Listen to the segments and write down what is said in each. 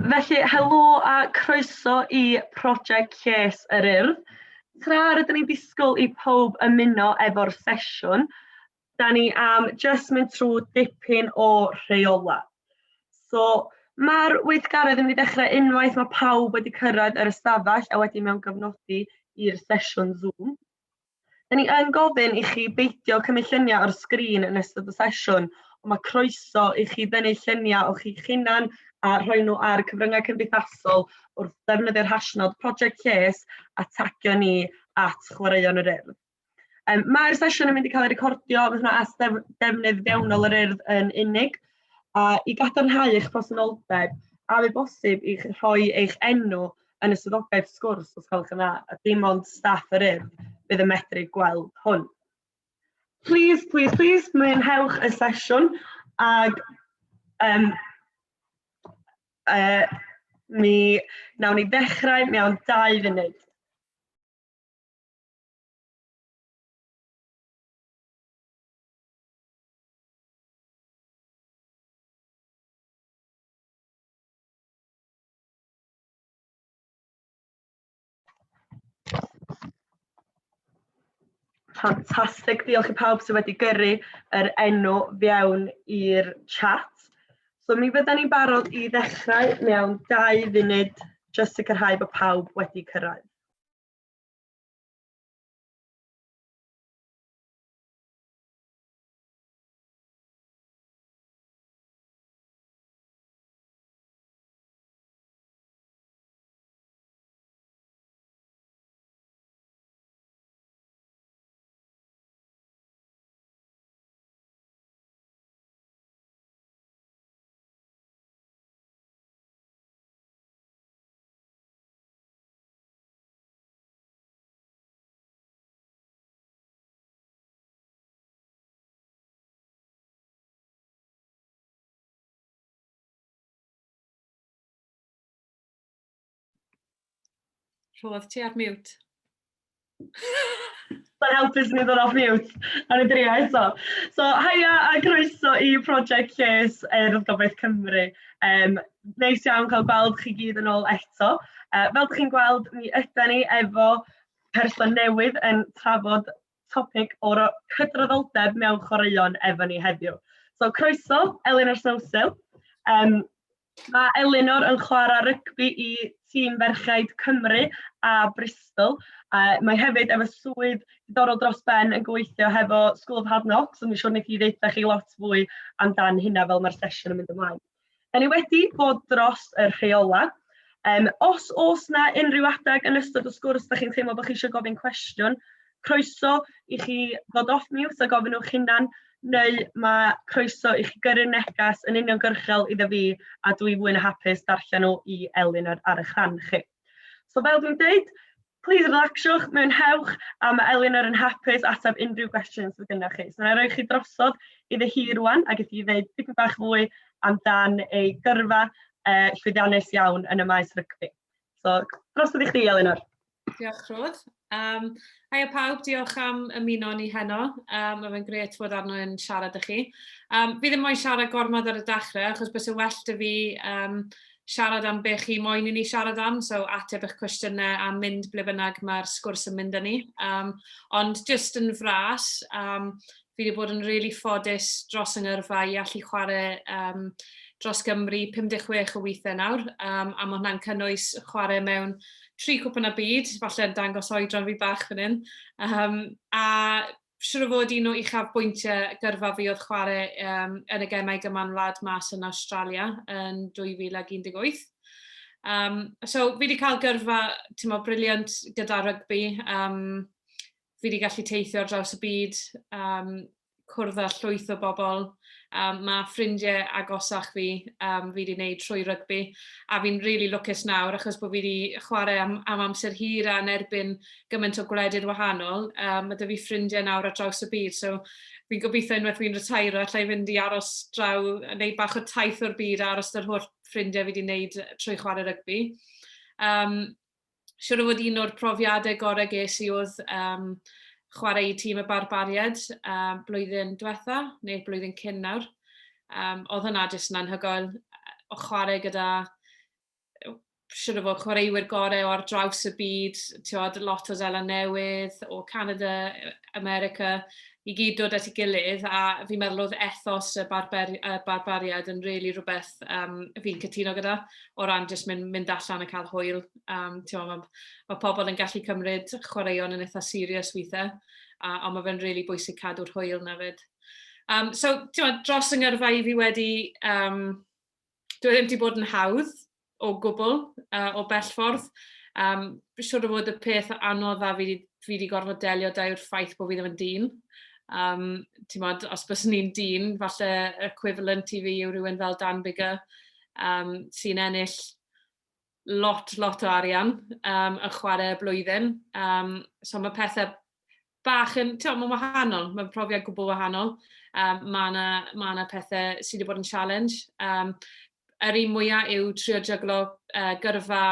Felly, helo a croeso i prosiect Lles yr Urdd. Tra rydyn ni'n disgwyl i pawb ymuno efo'r sesiwn, da ni am just mynd trwy dipyn o rheola. So, mae'r weithgaredd yn mynd i ddechrau unwaith mae pawb wedi cyrraedd yr ystafell a wedi mewn gyfnodi i'r sesiwn Zoom. Da ni yn gofyn i chi beidio cymryd lluniau o'r sgrin yn ystod y sesiwn, ond mae croeso i chi ddynnu lluniau o chi'ch hunan a rhoi nhw ar cyfryngau cymdeithasol wrth ddefnyddio'r hashnod Prosiect Lles a tagio ni at Chwaraeon yr Urdd. Mae'r sesiwn yn mynd i cael ei recordio, fydd yna defnydd fewnol yr urdd yn unig, a i gadarnhau eich presenoldeb, a fydd bosib i rhoi eich enw yn y swyddogaeth sgwrs os gwelwch yn dda, a dim ond staff yr urdd bydd yn medru gweld hwn. Please, mwynhewch y sesiwn, ag nawn ni ddechrau mewn 2 funud. Ffantastig, diolch i pawb sydd wedi gyrru yr enw fewn i'r chat. So mi fyddan ni'n barod i ddechrau mewn 2 funud, jyst sicrhau bod pawb wedi cyrraedd. Rhodd ti ar mute. Sa'n helpu ni ddod off mute. A ni drio eto. So, haia a croeso i Prosiect Lles yr Gobaith Cymru. Neis iawn cael gweld chi gyd yn ôl eto. Fel ydych chi'n gweld, mi ydyn ni efo person newydd yn trafod topig o'r Cydraddoldeb mewn chwaraeon efo ni heddiw. So, croeso, Elinor Snowsill. Mae Elinor yn chwarae rygbi i tîm ferched Cymru a Bristol. Mae hefyd efo swydd diddorol dros ben yn gweithio hefo School of Hard Knocks, so mi'n siŵr wneith i ddeutha chi lot fwy amdan hynna fel mae'r sesiwn yn mynd ymlaen. Da ni wedi bod dros y rheola. Os oes na unrhyw adeg yn ystod y sgwrs da chi'n teimlo bod chi eisiau gofyn cwestiwn, croeso i chi ddod off mute a gofyn nhw'ch hunan, neu mae croeso i chi gyrru negas yn uniongyrchol iddo fi a dwi fwy na hapus darllen nhw i Elinor ar eich rhan chi. So fel dwi'n dweud, please relaxwch, mwynhewch, a mae Elinor yn hapus ateb unrhyw cwestiwn sydd gennych chi. So na roi chi drosodd iddo hi rwan ac iddi ddeud dipyn bach fwy amdan ei gyrfa llwyddiannus iawn yn y maes rygbi. So drosodd i chdi, Elinor. Diolch, Rhodd. Haia pawb, diolch am ymuno ni heno. Mae fe'n gret fod arno yn siarad â chi. Fi ddim moyn siarad gormod ar y dechrau, achos bys y well dy fi siarad am be chi moyn i ni siarad am, so ateb eich cwestiynau a mynd ble bynnag mae'r sgwrs yn mynd â ni. Ond just yn fras, fi wedi bod yn really ffodus dros yng ngyrfa i allu chwarae dros Gymru 56 o weithiau nawr, a mae hwnna'n cynnwys chwarae mewn 3 cwpan y byd, falle yn dangos oedran fi bach fan hyn. A siŵr o fod un o uchafbwyntiau gyrfa fi oedd chwarae yn y gemau gymanwlad mas yn Australia yn 2018. So fi wedi cael gyrfa briliant gyda rygbi. Fi wedi gallu teithio ar draws y byd, cwrdd â llwyth o bobl. Mae ffrindiau agosach fi wedi wneud trwy rygbi, a fi'n really lwcus nawr achos bod fi wedi chwarae am amser hir a yn erbyn gymaint o gwledydd wahanol. Mae 'da fi ffrindiau nawr ar draws y byd, so fi'n gobeithio unwaith fi'n retairo, allai fynd i aros draw, wneud bach o taith o'r byd a aros 'da'r holl ffrindiau fi wedi wneud trwy chwarae rygbi. Siŵr o fod un o'r profiadau gorau ges i oedd chwarae i tîm y bwriad blwyddyn diwetha, neu'r blwyddyn cyn nawr. Oedd hwnna jyst yn anhygoel o chwarae gyda siwr o fod chwaraewyr gorau o ar draws y byd, lot o Zela Newydd, o Canada, America, i gyd dod at ei gilydd, a fi'n meddwl oedd ethos y barbariad yn really rhywbeth fi'n cytuno gyda, o ran jyst mynd allan a cael hwyl. Mae pobl yn gallu cymryd chwaraeon yn eitha serious weithiau, ond mae fe'n really bwysig cadw'r hwyl na fyd. Dros yng ngyrfa i fi wedi, dwi ddim wedi bod yn hawdd o gwbl, o bellffordd. Siwr o fod y peth anodd a fi wedi gorfod delio dau'r ffaith bod fi ddim yn dyn. Os bys ni'n dyn, falle equivalent i fi yw rhywun fel Dan Bigger, sy'n ennill lot o arian yn chwarae blwyddyn. So mae pethau bach yn, mae'n wahanol, mae'n profiad gwbl wahanol. Mae yna pethau sydd wedi bod yn challenge. Yr un mwyaf yw trio jyglo gyrfa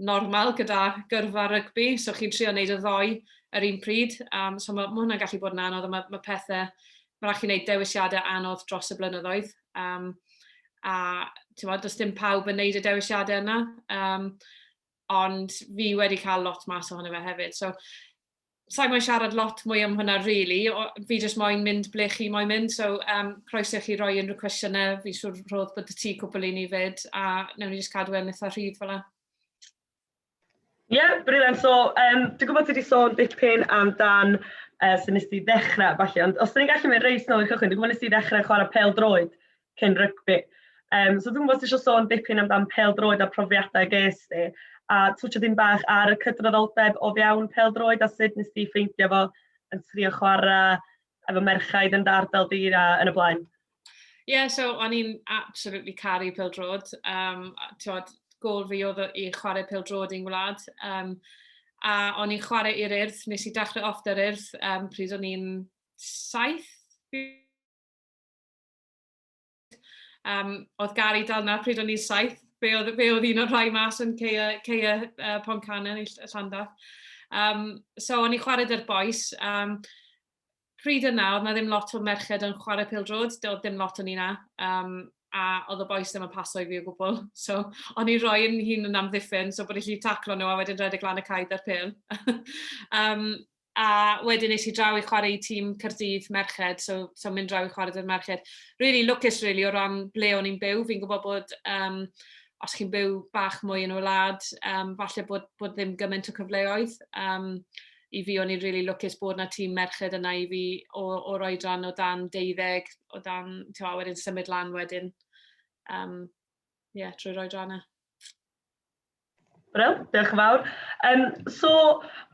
normal gyda gyrfa rygbi, so chi'n trio wneud y ddoi yr un pryd. So mae hwnna'n gallu bod yn anodd, mae pethau, mae'n rhaid i wneud dewisiadau anodd dros y blynyddoedd. Does dim pawb yn wneud y dewisiadau yna, ond fi wedi cael lot mas ohono fe hefyd. So, sa'n moyn siarad lot mwy am hwnna, really. Fi jyst moyn mynd ble chi moyn mynd, so croeso chi roi unrhyw cwestiynau, fi siwr roedd bod y ti cwbl i ni fyd, a newn ni jyst cadw yn eitha rhydd fel yna. Ie, briliant. So, dwi'n gwybod ti wedi sôn dipyn amdan sy'n nes ti ddechrau, falle, ond os ni'n gallu mynd reis nôl i'r cychwyn, dwi'n gwybod nes ti ddechrau chwarae pêl-droed cyn rygbi. So, dwi'n gwybod ti eisiau sôn dipyn amdan pêl-droed a profiadau ges ti, a twtio ddim bach ar y cydraddoldeb o fewn pêl-droed a sut nes ti ffeindio fo yn trio chwarae efo merchaid yn ardal di a yn y blaen? So o'n i'n absolutely caru pêl-droed. Gôl fi oedd i chwarae pêl-droed i'n wlad. A o'n i'n chwarae i'r urdd, nes i dechrau off dy'r urdd, pryd o'n i'n 7. Oedd Gary dal na pryd o'n i'n 7. Be oedd un o'r rhai mas yn ceia Poncanen i Llandaff. So o'n i'n chwarae dy'r boes. Pryd yna, oedd na ddim lot o merched yn chwarae pêl-droed, oedd ddim lot o'n yna. A oedd y boes ddim yn paso i fi o gwbl. So, o'n i'n rhoi yn hun yn amddiffyn, so bod i'n lli taclo nhw a wedyn rhedeg lan y caed ar pêl. A wedyn nes i draw i chwarae i tîm Caerdydd merched, so mynd draw i chwarae dy'r merched. Really lwcus, really, o ran ble o'n i'n byw. Fi'n gwybod bod os chi'n byw bach mwy yn y wlad, falle bod ddim gymaint o cyfleoedd. I fi o'n i'n really lwcus bod na tîm merched yna i fi o'r oedran o dan 12, o dan, wedyn symud lan wedyn. Trwy'r oedran yna. Bril, diolch yn fawr. So,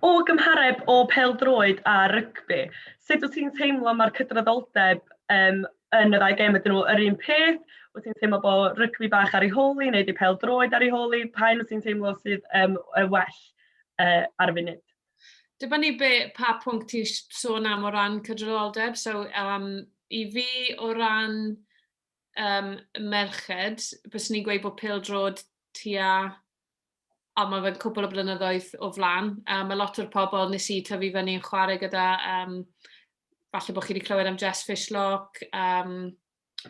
o gymhareb o pêl-droed a rygbi, sut wyt ti'n teimlo mae'r cydraddoldeb yn y ddau gem ydyn nhw yr un peth? Wyt ti'n teimlo bod rygbi bach ar ei holi, neu di pêl-droed ar ei holi? Pa'n wyt ti'n teimlo sydd y well ar y funud? Dibynnu pa pwnc ti'n sôn am o ran cydraddoldeb. So, i fi o ran merched, bys ni'n gweud bod pêl-droed tua, mae fe'n cwbl o blynyddoedd o flan. Mae lot o'r pobl nes i tyfu fyny yn chwarae gyda, falle bod chi wedi clywed am Jess Fishlock,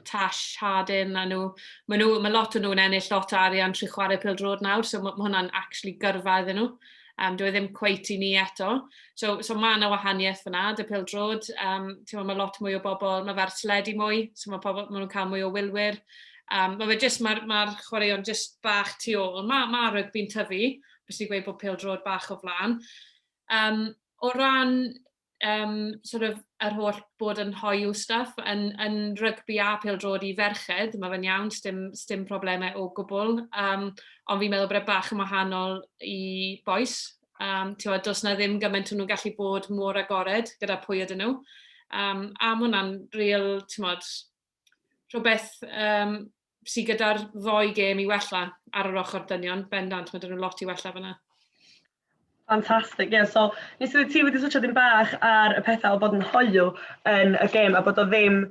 Tash Hardin, a mae lot o nhw'n ennill lot o arian trwy chwarae pêl-droed nawr, so mae hwnna'n actually gyrfa iddyn nhw. Dwi ddim cweit i ni eto. So mae yna wahaniaeth fyna, dy pêl-droed. Mae lot mwy o bobl, mae fe'r sledu mwy, so mae nhw'n cael mwy o wilwyr. Mae'r chwaraeon jyst bach tu ôl. Mae rygbi'n tyfu, bys ni'n gweud bod pêl-droed bach o flan. O ran yr holl bod yn hoiw stuff, yn rygbi a pêl-droed i ferched, mae fe'n iawn, sdim problemau o gwbl, ond fi'n meddwl bod e bach yn wahanol i boes. Does na ddim gymaint nhw'n gallu bod mor agored gyda pwy ydyn nhw. A mae hwnna'n real, rhywbeth sydd gyda'r ddoi gêm i wella ar yr ochr dynion, bendant, mae dyn nhw lot i wella fyna. Fantastic, so nes i ti wedi switcho dim bach ar y pethau o bod yn hoiw yn y gêm a bod o ddim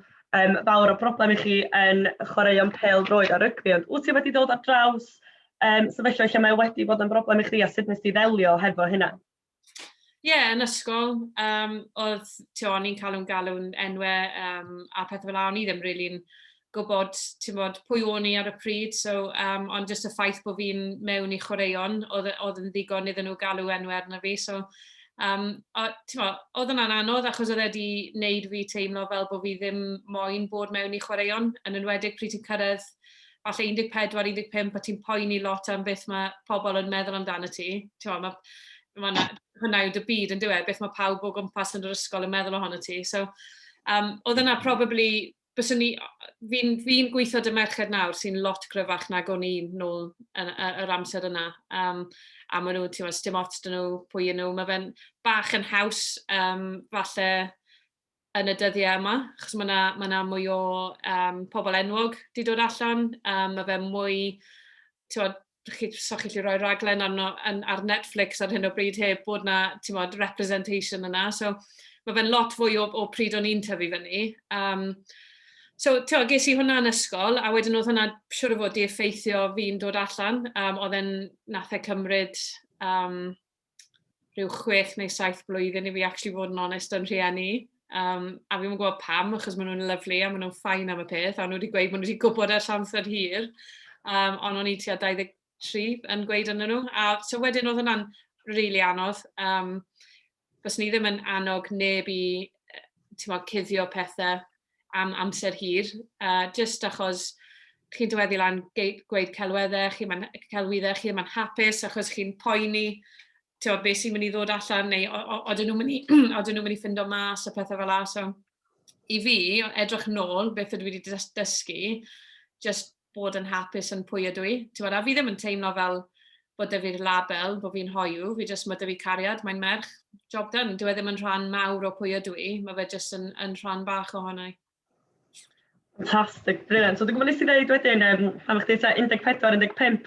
fawr o broblem i chi yn chwaraeon pêl-droed a rygbi, ond wyt ti wedi dod ar draws sefyllfa lle mae wedi bod yn broblem i chi a sut nes ti ddelio hefo hynna? Yn ysgol, oedd o'n i'n cael galw'n enwau a pethau fel la, o'n i ddim rili'n gwybod, ti'n bod, pwy o'n i ar y pryd, so, ond just y ffaith bod fi'n mewn i chwaraeon, oedd yn ddigon iddyn nhw galw enw arna fi, so, oedd yna'n anodd achos oedd wedi wneud fi teimlo fel bod fi ddim moyn bod mewn i chwaraeon, yn enwedig pryd ti'n cyrraedd falle 14-15 a ti'n poeni lot am beth mae pobl yn meddwl amdano ti. Hwnna yw dy byd yn dweud, beth mae pawb o gwmpas yn yr ysgol yn meddwl ohono ti. So, oedd yna probably, fi'n gweithio dy merched nawr sy'n lot gryfach nag o'n i nôl yr amser yna. A maen nhw, ti'n dim ots dyn nhw, pwy yn nhw. Mae fe'n bach yn haws, falle, yn y dyddiau yma, achos mae yna mwy o pobl enwog wedi dod allan. Mae fe mwy, so chi rhoi raglen ar Netflix ar hyn o bryd heb bod yna, representation yna. So, mae fe'n lot fwy o pryd o'n i'n tyfu fyny. So, ges i hwnna yn ysgol, a wedyn oedd hwnna siwr o fod i effeithio fi'n dod allan. Oedd nath e cymryd rhyw 6 neu 7 blwyddyn i fi actually fod yn onest yn rhieni. A fi'n gwybod pam, achos maen nhw'n lyflu a maen nhw'n ffain am y peth, a nhw wedi gweud maen nhw wedi gwybod ers amser hir. Ond o'n i tua 23 yn gweud yn nhw. So wedyn oedd hwnna'n rili anodd. Bys ni ddim yn annog neb i cuddio pethau am amser hir, just achos chi'n diweddu lan gweud celwyddau, chi ddim yn hapus achos chi'n poeni beth sy'n mynd i ddod allan, neu odyn nhw'n mynd i ffindo mas a pethau fel la. So, i fi, edrych nôl, beth ydw i wedi dysgu, just bod yn hapus yn pwy ydw i. A fi ddim yn teimlo fel bod dy fi'r label, bod fi'n hoiw, mae dy fi cariad, mae'n merch, job done. Dwi ddim yn rhan mawr o pwy ydw i, mae fe just yn rhan bach ohona i. Fantastic, brilliant. So, dwi'n gwybod nes i ddeud wedyn, pan o'ch chi 14-15,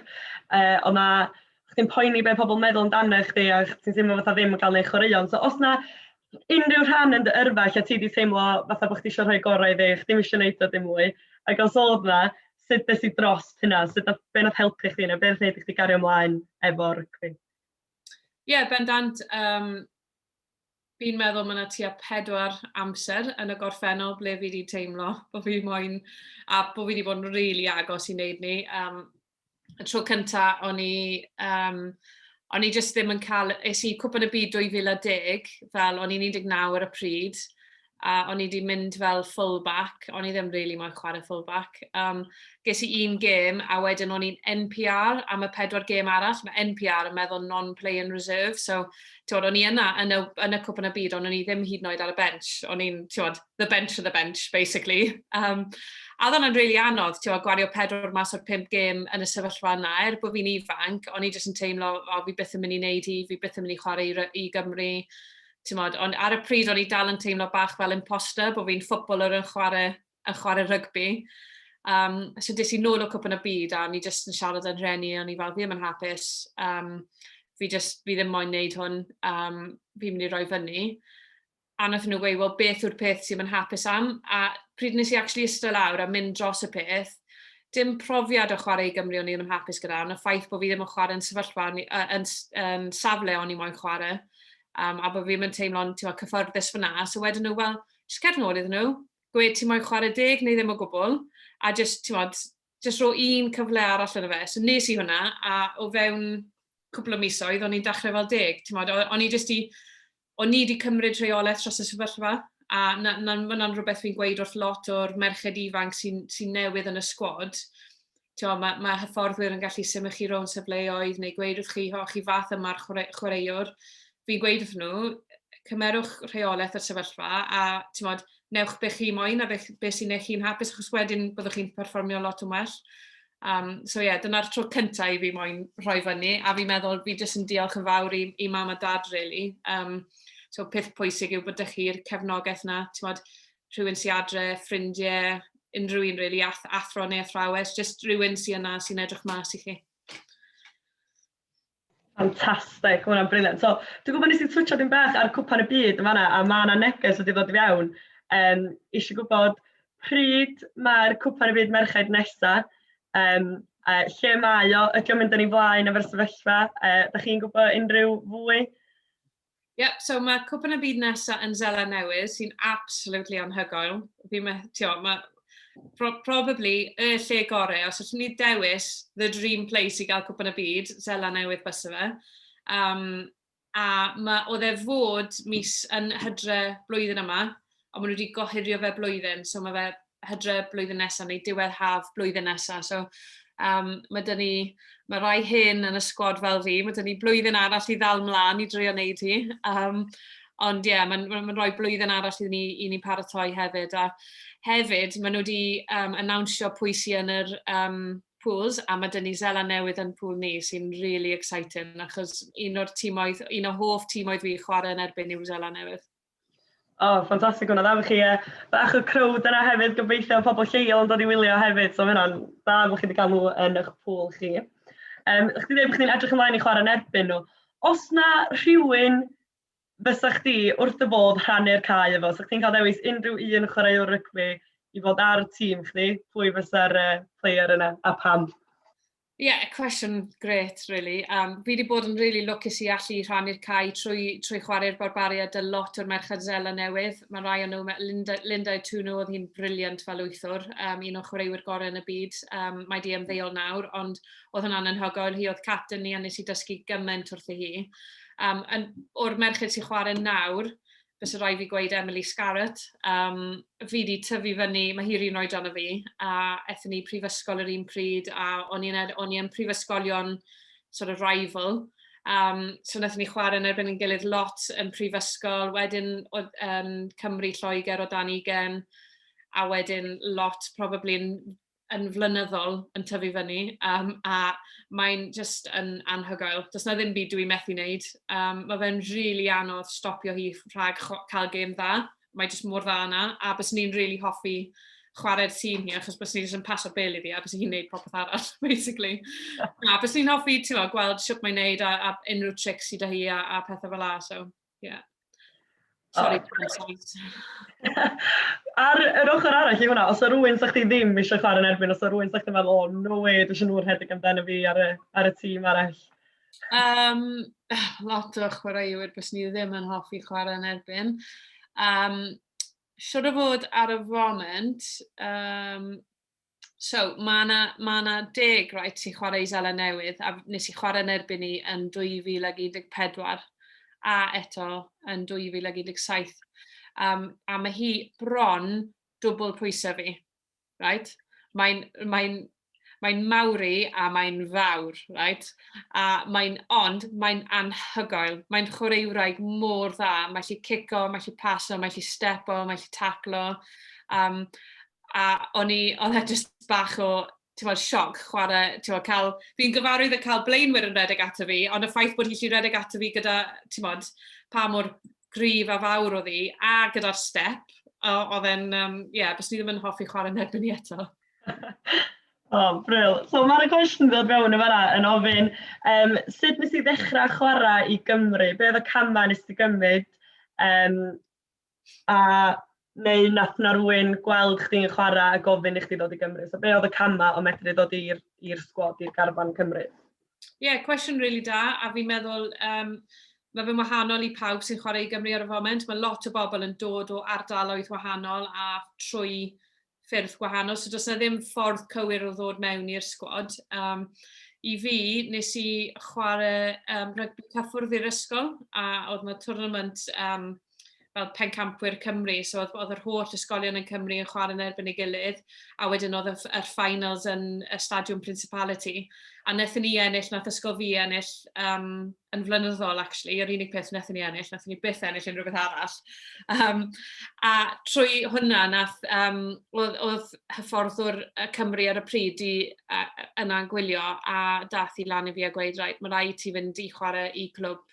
o'na chdi'n poeni be pobl meddwl amdano chdi a ti'n teimlo fatha ddim yn cael neud chwaraeon. So, os na unrhyw rhan yn dy yrfa lle ti wedi teimlo fatha bod chdi eisiau rhoi gorau i fi, chdi eisiau neud o dim mwy, ac os oedd na, sut des i dros hynna? Be nath helpu chdi neu be nath neud i chdi gario ymlaen efo'r rygbi? Ie, bendant. Fi'n meddwl mae yna tua 4 amser yn y gorffennol ble fi wedi teimlo bod fi moyn, a bod fi wedi bod yn rili agos i wneud ni. Y tro cyntaf, o'n i just ddim yn cael, es i cwpan y byd 2010, fel o'n i'n 19 ar y pryd, a o'n i wedi mynd fel full-back, o'n i ddim rili moyn chwarae full-back. Ges i un gêm, a wedyn o'n i'n NPR am y 4 gêm arall. Mae NPR yn meddwl non-play and reserve, so o'n i yna yn y cwpan y byd, ond o'n i ddim hyd yn oed ar y bench. O'n i'n, the bench of the bench, basically. A oedd hwnna'n rili anodd, gwario 4 mas o'r 5 gêm yn y sefyllfa yna, bod fi'n ifanc, o'n i jyst yn teimlo, fi byth yn mynd i wneud fi byth yn mynd i chwarae i Gymru. Ond ar y pryd o'n i dal yn teimlo bach fel imposter, bod fi'n ffwtbolwr yn chwarae rygbi. So des i nôl o cwpan y byd, a ni jyst yn siarad yn rheni, o'n i fel, fi ddim yn hapus. Fi ddim moyn wneud hwn, fi'n mynd i roi fyny. A nath nhw gweud, wel, beth yw'r peth sy'n mynd hapus am? A pryd nes i actually ystod lawr a mynd dros y peth, dim profiad o chwarae i Gymru o'n i'n hapus gyda, ond y ffaith bod fi ddim yn chwarae yn sefyllfa, yn safle o'n i moyn chwarae. A bod fi'n mynd teimlo'n cyfforddus fyna. So wedyn nhw, wel, just cer nôl iddyn nhw, gweud ti'n moyn chwarae 10 neu ddim o gwbl, a just ro un cyfle arall yn y fe. So nes i hwnna, a o fewn cwbl o misoedd, o'n i'n dechrau fel 10. O'n i wedi cymryd rheolaeth dros y sefyllfa, a hwnna'n rhywbeth fi'n gweud wrth lot o'r merched ifanc sy'n newydd yn y sgwad. Mae hyfforddwyr yn gallu symud chi rown sefleoedd, neu gweud wrth chi, chi fath yma'r chwaraewr. Fi'n gweud wrth nhw, cymerwch rheolaeth yr sefyllfa, a newch beth chi moyn, a beth sy'n neud chi'n hapus, achos wedyn byddwch chi'n perfformio lot yn well. So dyna'r tro cyntaf i fi moyn rhoi fyny, a fi'n meddwl fi jyst yn diolch yn fawr i mam a dad, really. So peth pwysig yw bod ydych chi'r cefnogaeth yna, rhywun sy'n adre, ffrindiau, unrhyw un, really, athro neu athrawes, just rhywun sy'n yna sy'n edrych mas i chi. Fantastic, hwnna'n briliant. So, dwi'n gwybod nes i twtio dim bach ar cwpan y byd yma, a mae yna neges wedi dod i fewn. Eisiau gwybod pryd mae'r cwpan y byd merched nesaf, lle mae o, ydy o'n mynd yn ei flaen efo'r sefyllfa, da chi'n gwybod unrhyw fwy? So mae cwpan y byd nesaf yn Zela Newydd sy'n absolutely anhygoel. Probably y lle gorau, os ydych ni dewis the dream place i gael cwpan y byd, Zela Newydd bysa fe. Oedd e fod mis yn hydre blwyddyn yma, ond maen nhw wedi gohirio fe blwyddyn, so mae fe hydre blwyddyn nesaf neu diwedd haf blwyddyn nesaf. So mae rai hyn yn y sgwad fel fi, mae dyn ni blwyddyn arall i ddal mlaen i drio wneud hi. Ond ie, mae'n rhoi blwyddyn arall i ni paratoi hefyd. A hefyd, maen nhw wedi annawnsio pwy sy'n yn yr pools, a mae dyn ni Zela Newydd yn pool ni, sy'n really exciting, achos un o hoff tîmoedd fi chwarae yn erbyn yw Zela Newydd. Ffantastig hwnna, dda chi bach o crowd yna hefyd, gobeithio pobl lleol yn dod i wylio hefyd, so mae hwnna'n da bod chi wedi cael nhw yn eich pool chi. Chdi dweud bod chi'n edrych ymlaen i chwarae yn erbyn nhw. Os na rhywun fysa chdi wrth y bodd rhannu'r cae efo, so chdi'n cael dewis unrhyw un chwaraewr rygbi i fod ar tîm chdi, pwy fysa'r player yna a pam? Yeah, cwestiwn gret, really. Fi wedi bod yn really lwcus i allu rhannu'r cae trwy chwarae'r barbariad y lot o'r merched Zela Newydd. Mae rai o'n nhw, Linda Tuno, oedd hi'n briliant fel wythwr, un o chwaraewyr gorau yn y byd. Mae di ymddeol nawr, ond oedd hwnna'n anhygoel. Hi oedd captain ni a nes i dysgu gymaint wrthi hi. O'r merched sy'n chwarae nawr, bys y rai fi gweud Emily Scarrett. Fi di tyfu fyny, mae hi'r un oed o'n fi, a ethon ni prifysgol yr un pryd, a o'n i'n prifysgolion sort of rival. So wnaethon ni chwarae yn erbyn yn gilydd lot yn prifysgol, wedyn Cymru Lloegr o dan 20, a wedyn lot probably yn flynyddol yn tyfu fyny, a mae'n just yn anhygoel. Does na ddim byd dwi'n methu wneud. Mae fe'n really anodd stopio hi rhag cael gêm dda. Mae just mor dda yna, a bys ni'n really hoffi chwarae'r tîm hi, achos bys ni just yn paso bel iddi, a bys ni'n gwneud popeth arall, basically. A bys ni'n hoffi gweld sut mae'n wneud, a unrhyw tricks i da hi, a pethau fel la, so, yeah. Sorry, Ar yr ochr arall i hwnna, os o rhywun sa chdi ddim eisiau chwarae yn erbyn, os o rhywun sa chdi'n meddwl, no way, dwi'n nhw'n rhedeg amdano fi ar y tîm arall? Lot o chwaraewyr bys ni ddim yn hoffi chwarae yn erbyn. Siwr o fod ar y foment, so mae na 10 sy'n chwarae i Zela Newydd, a nes i chwarae yn erbyn ni yn 2014, a eto yn 2017. A mae hi bron dwbl pwysau fi, right? Mae'n mawri a mae'n fawr, right? Ond mae'n anhygoel. Mae'n chwaraewraig mor dda. Mae lli cico, mae lli paso, mae lli stepo, mae lli taclo. A oedd e just bach o sioc chwarae, fi'n gyfarwydd y cael blaenwyr yn redeg ato fi, ond y ffaith bod hi lli redeg ato fi gyda, pa mor gryf a fawr o ddi, a gyda'r step, oedd e'n, bys ni ddim yn hoffi chwarae yn erbyn i eto. Bryl. So mae'r cwestiwn ddod mewn yma yn ofyn, sut nes i ddechrau chwarae i Gymru? Be oedd y camau nes i gymryd? Neu nath na rhywun gweld chdi'n chwarae a gofyn i chdi ddod i Gymru? So be oedd y camau o medru dod i'r sgwad, i'r garfan Cymru? Ie, cwestiwn rili da, a fi'n meddwl, mae fe'n wahanol i pawb sy'n chwarae i Gymru ar y foment. Mae lot o bobl yn dod o ardaloedd wahanol a trwy ffyrdd gwahanol, so does na ddim ffordd cywir o ddod mewn i'r sgwad. I fi, nes i chwarae rygbi cyffwrdd i'r ysgol, a oedd yna tournament fel pencampwyr Cymru, so oedd yr holl ysgolion yn Cymru yn chwarae yn erbyn ei gilydd, a wedyn oedd yr finals yn y Stadiwm Principality, a wnaethon ni ennill, nath ysgol fi ennill yn flynyddol, actually, yr unig peth wnaethon ni ennill, nathon ni byth ennill unrhyw beth arall. A trwy hwnna, oedd hyfforddwr Cymru ar y pryd yna'n gwylio, a dath i lan i fi a gweud, right, mae rhaid ti fynd i chwarae i clwb,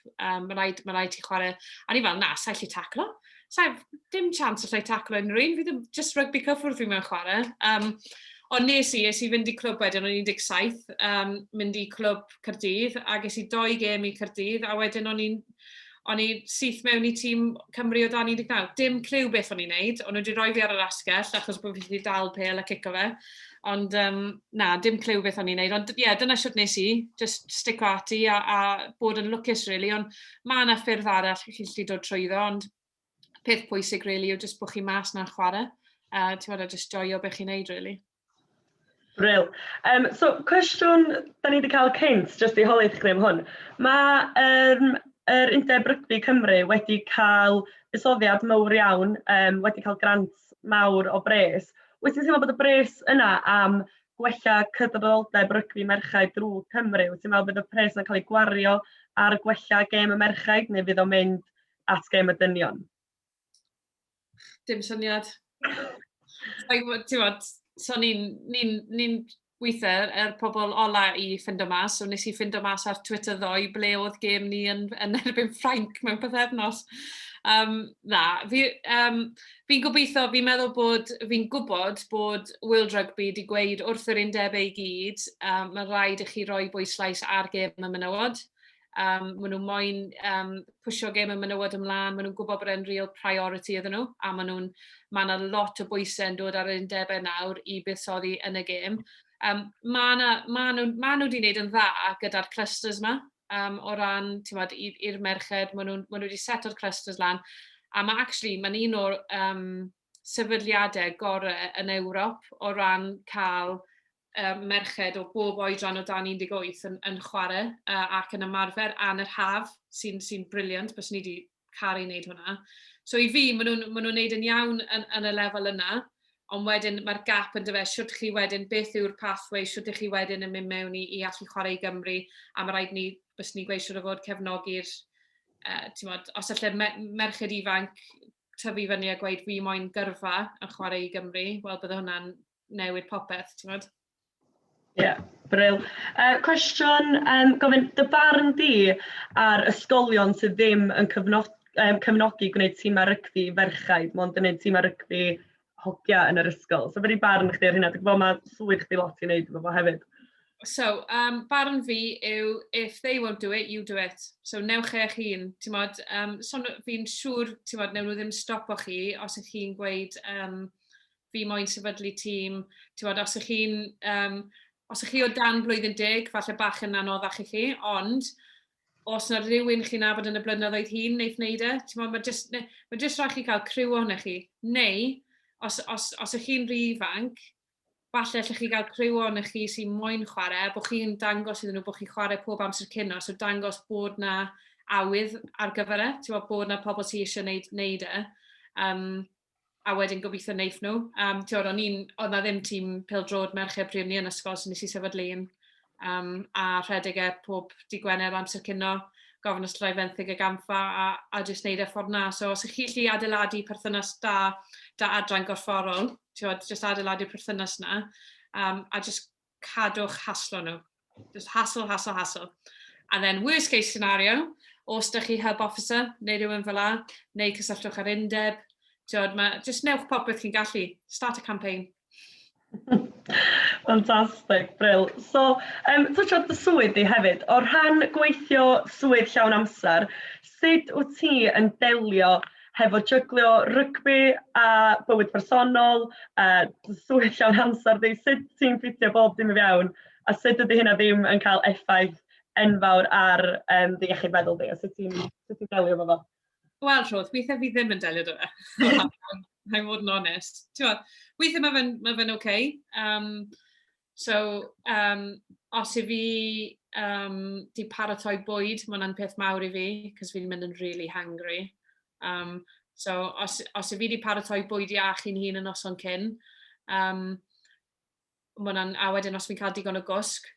mae rhaid ti chwarae, a ni fel, na, sa'i lli taclo. Dim chance allai taclo unrhyw un, fi ddim just rygbi cyffwrdd fi mewn chwarae. Ond nes i fynd i clwb wedyn o'n 17, mynd i clwb Caerdydd, a ges i 2 gêm i Caerdydd, a wedyn o'n i syth mewn i tîm Cymru o dan 19. Dim cliw beth o'n i'n neud, ond wedi rhoi fi ar yr asgell, achos bod fi wedi dal pel a cico fe. Ond na, dim cliw beth o'n i'n neud. Ond dyna siwt nes i, just stick ati a bod yn lwcus, really. Ond mae yna ffyrdd arall chi'n gallu dod trwyddo, ond peth pwysig, really, yw just bod chi mas na'n chwarae. just joio beth chi'n neud, really. Brill. So, cwestiwn da ni wedi cael cynt, jyst i holi chdi am hwn. Mae'r Undeb Rygbi Cymru wedi cael buddsoddiad mawr iawn, wedi cael grant mawr o bres. Wyt ti'n teimlo bod y bres yna am gwella cydraddoldeb rygbi merchaid drwy Cymru? Wyt ti'n meddwl bod y pres yna'n cael ei gwario ar gwella gêm y merchaid, neu fydd o'n mynd at gêm y dynion? Dim syniad. So ni'n weithio pobl ola i ffindo mas, so nes i ffindo mas ar Twitter ddoe ble oedd gêm ni yn erbyn Ffrainc mewn pythefnos. Fi'n gobeithio, fi'n meddwl bod, fi'n gwybod bod World Rugby wedi gweud wrth yr undebau i gyd, mae rhaid i chi roi bwyslais ar gêm y menywod. Maen nhw moyn pwysio gêm y menywod ymlaen, maen nhw'n gwybod bod e'n real priority iddyn nhw, a mae yna lot o bwysau yn dod ar yr undebau nawr i buddsoddi yn y gêm. Mae nhw wedi gwneud yn dda gyda'r clusters yma, o ran, i'r merched, maen nhw wedi seto'r clusters lan, a mae'n un o'r sefydliadau gorau yn Ewrop o ran cael merched o bob oedran o dan 18 yn chwarae ac yn ymarfer a'n yr haf, sy'n briliant, bys ni wedi caru wneud hwnna. So i fi, maen nhw'n gwneud yn iawn yn y lefel yna, ond wedyn mae'r gap yn dyfa, siwt chi wedyn, beth yw'r pathway, siwt chi wedyn yn mynd mewn i allu chwarae i Gymru, a mae rhaid ni, bys ni gweud siwt o fod cefnogi'r, os allai merched ifanc tyfu fyny a gweud fi moyn gyrfa yn chwarae i Gymru, wel bydde hwnna'n newid popeth, ti'n modd? Ie, brill. Cwestiwn, gofyn, dy barn di ar ysgolion sydd ddim yn cefnogi gwneud tîmau rygbi ferchaid, ond yn gwneud tîmau rygbi hogia yn yr ysgol. So, beth i barn chdi ar hynna? Dwi'n gwybod mae swydd chdi lot i wneud efo hefyd. So, barn fi yw, if they won't do it, you do it. So, newch eich hun. Fi'n siŵr, newn nhw ddim stopo chi os ych chi'n gweud fi moyn sefydlu tîm. Os ych chi'n os ych chi o dan blwyddyn 10, falle bach yn anoddach i chi, ond os yna rhywun chi'n nabod yn y blynyddoedd hun wneud wneud e, mae jyst rhaid chi cael criw ohonych chi. Neu, os ych chi'n rhy ifanc, falle allech chi gael criw ohonych chi sy'n moyn chwarae, bod chi'n dangos iddyn nhw bod chi'n chwarae pob amser cynno, so dangos bod na awydd ar gyfer e, bod na pobl sy'n eisiau wneud e. A wedyn gobeithio wneith nhw. Oedd na ddim tîm pêl-drod merched pryd ni yn ysgol, so nes i sefydlu un. A rhedeg pob di Gwener amser cynno, gofyn os rai fenthyg y gamfa, a jyst wneud e ffordd na. So os ych chi lli adeiladu perthynas da adran gorfforol, jyst adeiladu perthynas na, a jyst cadw'ch haslo nhw. Just hassle. And then worst case scenario, os da chi hub officer, neu rhywun fel la, neu cysylltwch ar undeb, just newch popeth chi'n gallu. Start a campaign. Fantastic, brill. So, twtio'r dy swydd di hefyd, o rhan gweithio swydd llawn amser, sut wyt ti yn delio hefo jyglio rygbi a bywyd personol, swydd llawn amser di, sut ti'n ffitio bob dim i fewn, a sut ydy hynna ddim yn cael effaith enfawr ar dy iechyd feddwl di, a sut ti'n delio efo fo? Wel, Rhodd, weithiau fi ddim yn delio dy fe. I'm fod yn honest. Weithiau mae fe'n okay. Os i fi di paratoi bwyd, mae hwnna'n peth mawr i fi, cos fi'n mynd yn really hungry. Os i fi di paratoi bwyd iach i'n hun yn noson cyn, a wedyn os fi'n cael digon o gwsg,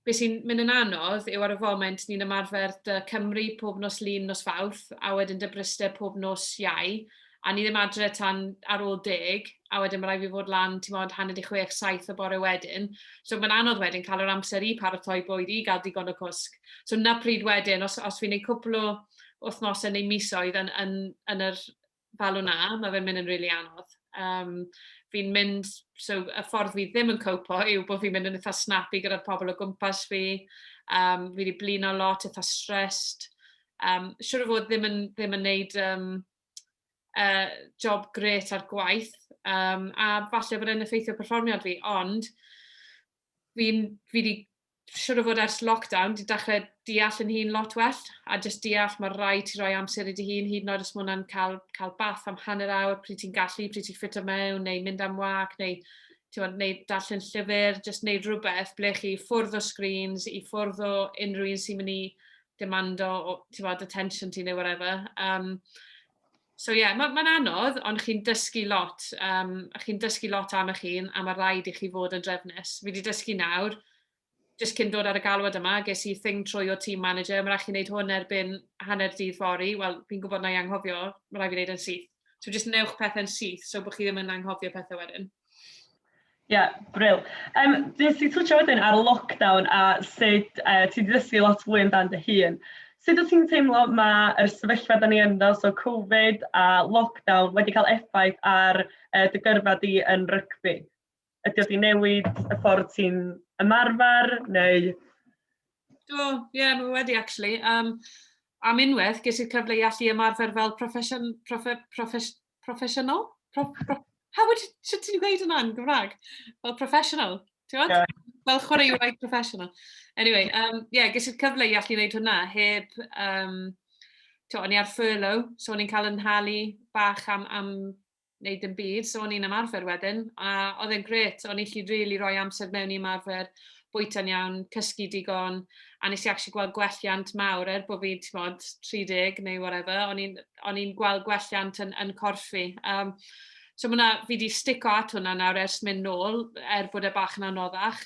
beth sy'n mynd yn anodd yw ar y foment ni'n ymarfer dy Cymru pob nos Lun, nos Fawrth, a wedyn dy Bryste pob nos Iau, a ni ddim adre tan ar ôl 10, a wedyn mae rhaid fi fod lan, hanner 6-7 o bore wedyn. So mae'n anodd wedyn cael yr amser i paratoi bwyd i gael digon o cwsg. So na pryd wedyn, os fi'n neud cwpl o wythnosau neu misoedd yn yr falw na, mae fe'n mynd yn really anodd. Fi'n mynd, so y ffordd fi ddim yn copo yw bod fi'n mynd yn eitha snappy gyda'r pobl o gwmpas fi. Fi wedi blino lot, eitha stressed. Siwr o fod ddim yn neud job gret ar gwaith, a falle bod e'n effeithio perfformiad fi, ond fi wedi siwr o fod ers lockdown, di dechrau deall yn hun lot well, a just deall mae rhaid ti roi amser i dy hun, hyd yn oed os mae hwnna'n cael bath am hanner awr, pryd ti'n gallu, pryd ti'n ffit o mewn, neu mynd am wac, neu darllen llyfr, just neud rhywbeth ble chi ffwrdd o screens, i ffwrdd o unrhyw un sy'n mynd i demando attention ti neu whatever. So mae'n anodd, ond chi'n dysgu lot. Chi'n dysgu lot am eich hun, a mae rhaid i chi fod yn drefnus. Fi wedi dysgu nawr, jyst cyn dod ar y galwad yma, ges i thing trwy o team manager, mae'n rhaid i wneud hwn erbyn hanner dydd fori, wel, fi'n gwybod na i anghofio, mae'n rhaid i wneud yn syth. So jyst newch pethau'n syth, so bod chi ddim yn anghofio pethau wedyn. Brill. Nes i twtio wedyn ar lockdown a sut ti wedi dysgu lot fwy amdan dy hun. Sut wyt ti'n teimlo mae'r sefyllfa da ni ynddo, so Covid a lockdown wedi cael effaith ar dy gyrfa di yn rygbi? Ydy wedi newid y ffordd ti'n ymarfer, neu? Mae wedi, actually. Am unwaith, ges i'r cyfle i allu ymarfer fel professional? Sut ti'n gweud hwnna'n Gymraeg? Fel professional, ti'n gwybod? Fel chwaraewyr professional. Anyway, ges i'r cyfle i allu wneud hwnna heb, o'n i ar furlough, so o'n i'n cael yn halu bach am wneud yn byd, so o'n i'n ymarfer wedyn, a oedd e'n gret, o'n i'n really rhoi amser mewn i ymarfer, bwyta'n iawn, cysgu digon, a nes i actually gweld gwelliant mawr bod fi, 30 neu whatever, o'n i'n gweld gwelliant yn corffi. So fi wedi stico at hwnna nawr ers mynd nôl, bod e bach yn anoddach.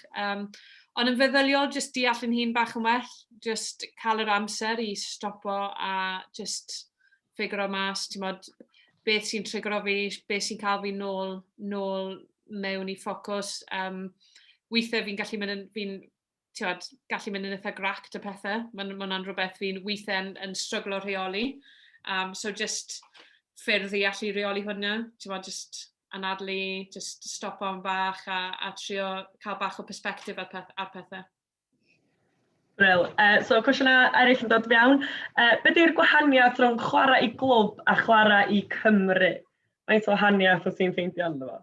Ond yn feddyliol, just deall yn hun bach yn well, just cael yr amser i stopo a just ffigro mas, beth sy'n trigro fi, beth sy'n cael fi nôl mewn i ffocws. Weithiau fi'n gallu mynd yn eitha grac y pethau. Mae'n rhywbeth fi'n weithiau yn stryglo rheoli. So just ffyrdd i allu reoli hwnna. Just anadlu, just stopo am bach a trio cael bach o perspectif ar pethau. Brill. So cwestiynau eraill yn dod fewn. Be di'r gwahaniaeth rhwng chwarae i glwb a chwarae i Cymru? Faint o wahaniaeth wyt ti'n ffeindio ynddo fo?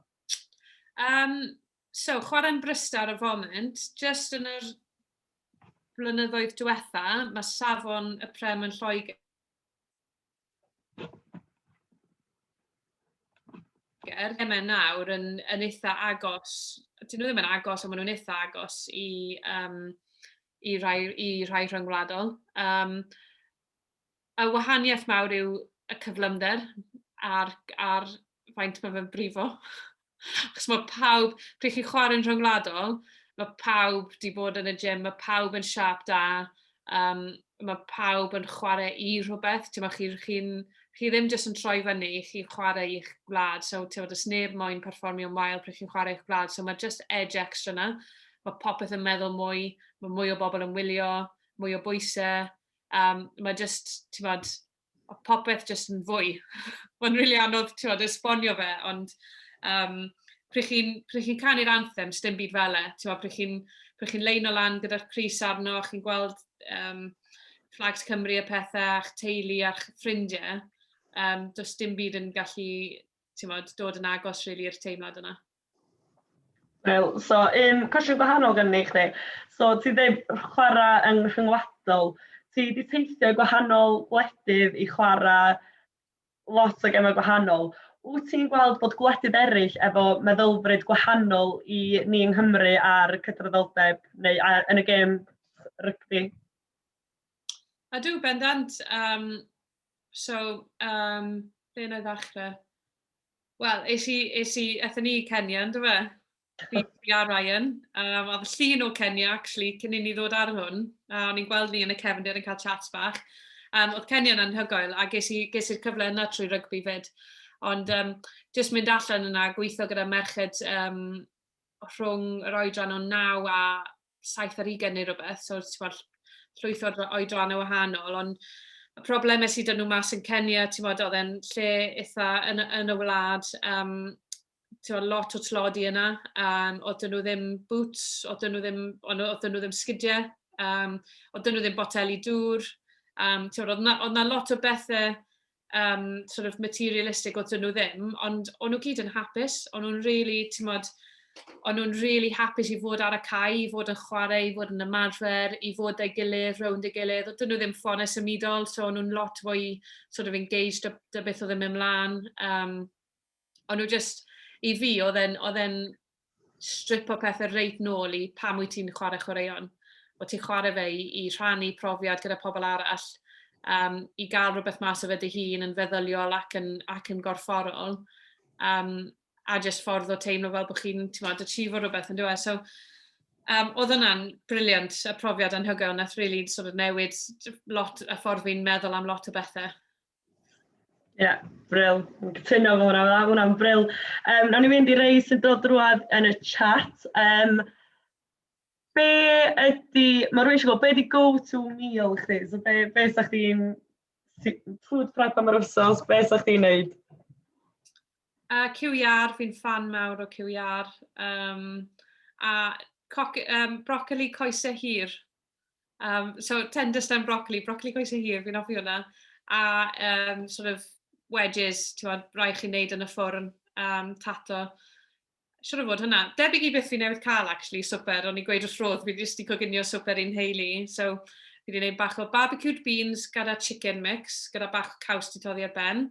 So, chwarae'n Bristol ar y foment, just yn yr blynyddoedd diwetha, mae safon y prem yn Lloegr nawr yn eitha agos. Dyn nhw ddim yn agos, ond maen nhw'n eitha agos i rai rhyngwladol. Y wahaniaeth mawr yw y cyflymder ar faint mae fe'n brifo. Achos mae pawb, pryd chi'n chwarae'n rhyngwladol, mae pawb di bod yn y gym, mae pawb yn siap da, mae pawb yn chwarae i rhywbeth. Chi ddim jyst yn troi fyny, chi'n chwarae i'ch gwlad. So, does neb moyn perfformio'n wael pryd chi'n chwarae i'ch gwlad. So, mae just edge extra na. Mae popeth yn meddwl mwy, mae mwy o bobl yn wylio, mwy o bwysau. Mae just, popeth just yn fwy. Mae'n rili anodd, esbonio fe, ond pryd chi'n canu'r anthem, dim byd fel e. Pryd chi'n leino lan gyda'r Cris arno, chi'n gweld Flags Cymru a pethau, a'ch teulu a'ch ffrindiau, does dim byd yn gallu dod yn agos i'r teimlad yna. Wel, so cwestiwn gwahanol gen i chdi. So ti dweud chwarae yn rhyngwladol. Ti wedi teithio gwahanol gwledydd i chwarae lot o gemau gwahanol. Wyt ti'n gweld bod gwledydd eraill efo meddylfryd gwahanol i ni yng Nghymru ar Cydraddoldeb neu yn y gêm rygbi? Ydw, bendant. Ble yna ddechrau? Wel, aethon ni i Kenya, ynddo fe? Fi a Ryan. Oedd llun o Kenya, actually, cyn i ni ddod ar hwn. O'n i'n gweld ni yn y cefndir yn cael chats bach. Oedd Kenya yn anhygoel, a ges i'r cyfle yna trwy rygbi fyd. Ond jyst mynd allan yna, gweithio gyda merched rhwng yr oedran o 9 a 27 neu rhywbeth. So, llwyth o'r oedrannau wahanol, ond y problemau sydd yn nhw mas yn Kenya, oedd e'n lle eitha yn y wlad, lot o tlodi yna, oedd nhw ddim boots, oedd nhw ddim sgidiau, oedd nhw ddim boteli dŵr, oedd na lot o bethau materialistig oedd nhw ddim, ond o'n nhw gyd yn hapus, ond nhw'n really, O'n nhw'n really hapus i fod ar y cae, i fod yn chwarae, i fod yn ymarfer, i fod ei gilydd, rownd ei gilydd. Oedden nhw ddim ffôn symudol, so o'n nhw'n lot fwy sort of engaged â beth oedd yn mynd mlaen. O'n nhw just, i fi, oedd e'n strip o pethau reit nôl i pam wyt ti'n chwarae chwaraeon. Oedd ti'n chwarae fe i rhannu profiad gyda pobl arall, i gael rhywbeth mas o fe dy hun yn feddyliol ac yn gorfforol. A just ffordd o teimlo fel bod chi'n achieveo rhywbeth yn dweud. So, oedd hwnna'n briliant, y profiad anhygoel, nath really sort of newid lot y ffordd fi'n meddwl am lot o bethau. Ie, bril. Yn cytuno fo hwnna'n bril. Nawn ni fynd i rei sy'n dod drwad yn y chat. Be ydy, mae rwy'n eisiau gwybod, be ydy go-to meal chdi? So be sa'ch chi'n food prep am yr wsos, be sa'ch chi'n neud? Cywiar, fi'n fan mawr o cywiar. A brocoli coesau hir. So, tender-stem brocoli coesau hir, fi'n offi hwnna. A sort of wedges, rai chi'n neud yn y ffwrn, tato. Siwr o fod hwnna. Debyg i beth fi newydd cael, actually, swper. O'n i gweud wrth roedd, fi jyst i coginio swper i'n heili. So, fi wedi gwneud bach o barbecued beans gyda chicken mix, gyda bach o caws di toddi ar ben.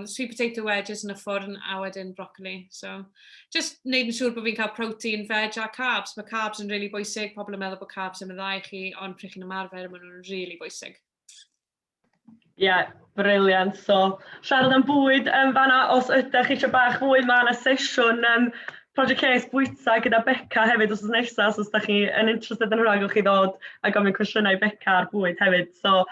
Sweet potato wedges yn y ffwrn a wedyn broccoli. So, just wneud yn siŵr bod fi'n cael protein, veg a carbs. Mae carbs yn really bwysig. Pobl yn meddwl bod carbs yn meddai chi, ond pryd chi'n ymarfer, maen nhw'n really bwysig. Ie, briliant. So, siarad am bwyd, fan'na, os ydych chi eisiau bach fwy, mae yna sesiwn Project Case bwyta gyda Beca hefyd os nesaf, os ydych chi yn interested yn hwnna, gwych chi ddod a gofyn cwestiynau Beca ar bwyd hefyd. So,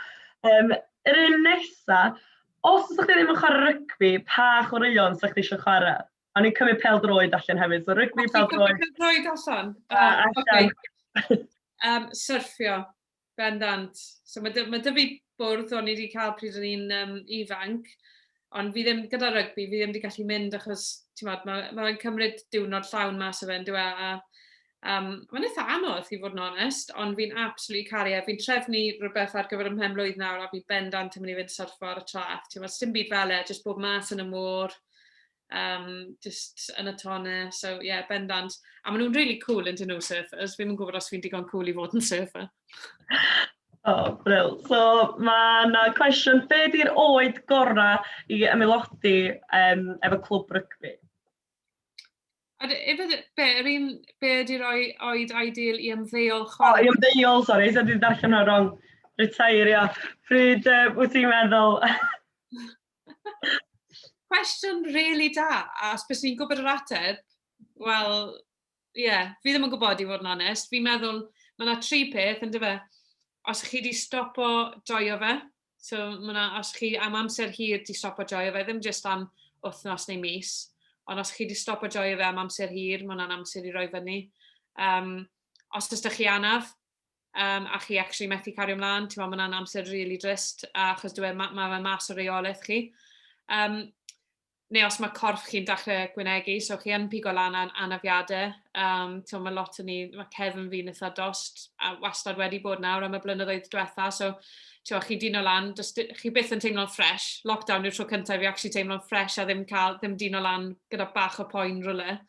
yr un nesaf, os ydych chi ddim yn chwarae rygbi, pa chwaraeon sa'ch chi eisiau chwarae? O'n i'n cymryd pêl-droed allan hefyd, so rygbi, pêl-droed. Pêl-droed allan? Syrffio, bendant. So mae dy fi bwrdd o'n i wedi cael pryd o'n i'n ifanc, ond fi ddim, gyda rygbi, fi ddim wedi gallu mynd achos, mae'n cymryd diwrnod llawn mas o fe, ynddo e, mae'n eitha anodd, i fod yn onest, ond fi'n absolutely caru e. Fi'n trefnu rhywbeth ar gyfer ym mhenblwydd nawr a fi bendant yn mynd i fynd syrffo ar y traff. Dim byd fel e, jyst bob mas yn y môr, just yn y tonau, so yeah, bendant. A maen nhw'n really cool yn dyn nhw surfers. Fi'n gwybod os fi'n digon cool i fod yn surfer. Bril. So, mae yna cwestiwn, be di'r oed gorau i ymylodi efo clwb rygbi? Be ydy'r oed ideal i ymddeol chwarae? I ymddeol, sori, so dwi'n darllen hwnna wrong. Retairio. Pryd wyt ti'n meddwl? Cwestiwn really da, a os bys ni'n gwybod yr ateb, wel, fi ddim yn gwybod i fod yn onest. Fi'n meddwl, mae yna 3 peth, yn dyfa. Os chi wedi stopo joio fe, so os chi am amser hir wedi stopo joio fe, ddim jyst am wythnos neu mis, ond os chi wedi stopo joio fe am amser hir, mae hwnna'n amser i roi fyny. Os ydych chi anaf, a chi actually methu cario ymlaen, mae hwnna'n amser really drist, achos mae fe mas o reolaeth chi. Neu os mae corff chi'n dechrau gwynegu, so chi yn pigo lan anafiadau. Mae lot o ni, mae cefn fi'n eitha dost, a wastad wedi bod nawr am y blynyddoedd diwetha, so chi dino lan, chi byth yn teimlo'n ffresh. Lockdown yw'r tro cyntaf fi actually teimlo'n ffresh a ddim dino lan gyda bach o poen rwle.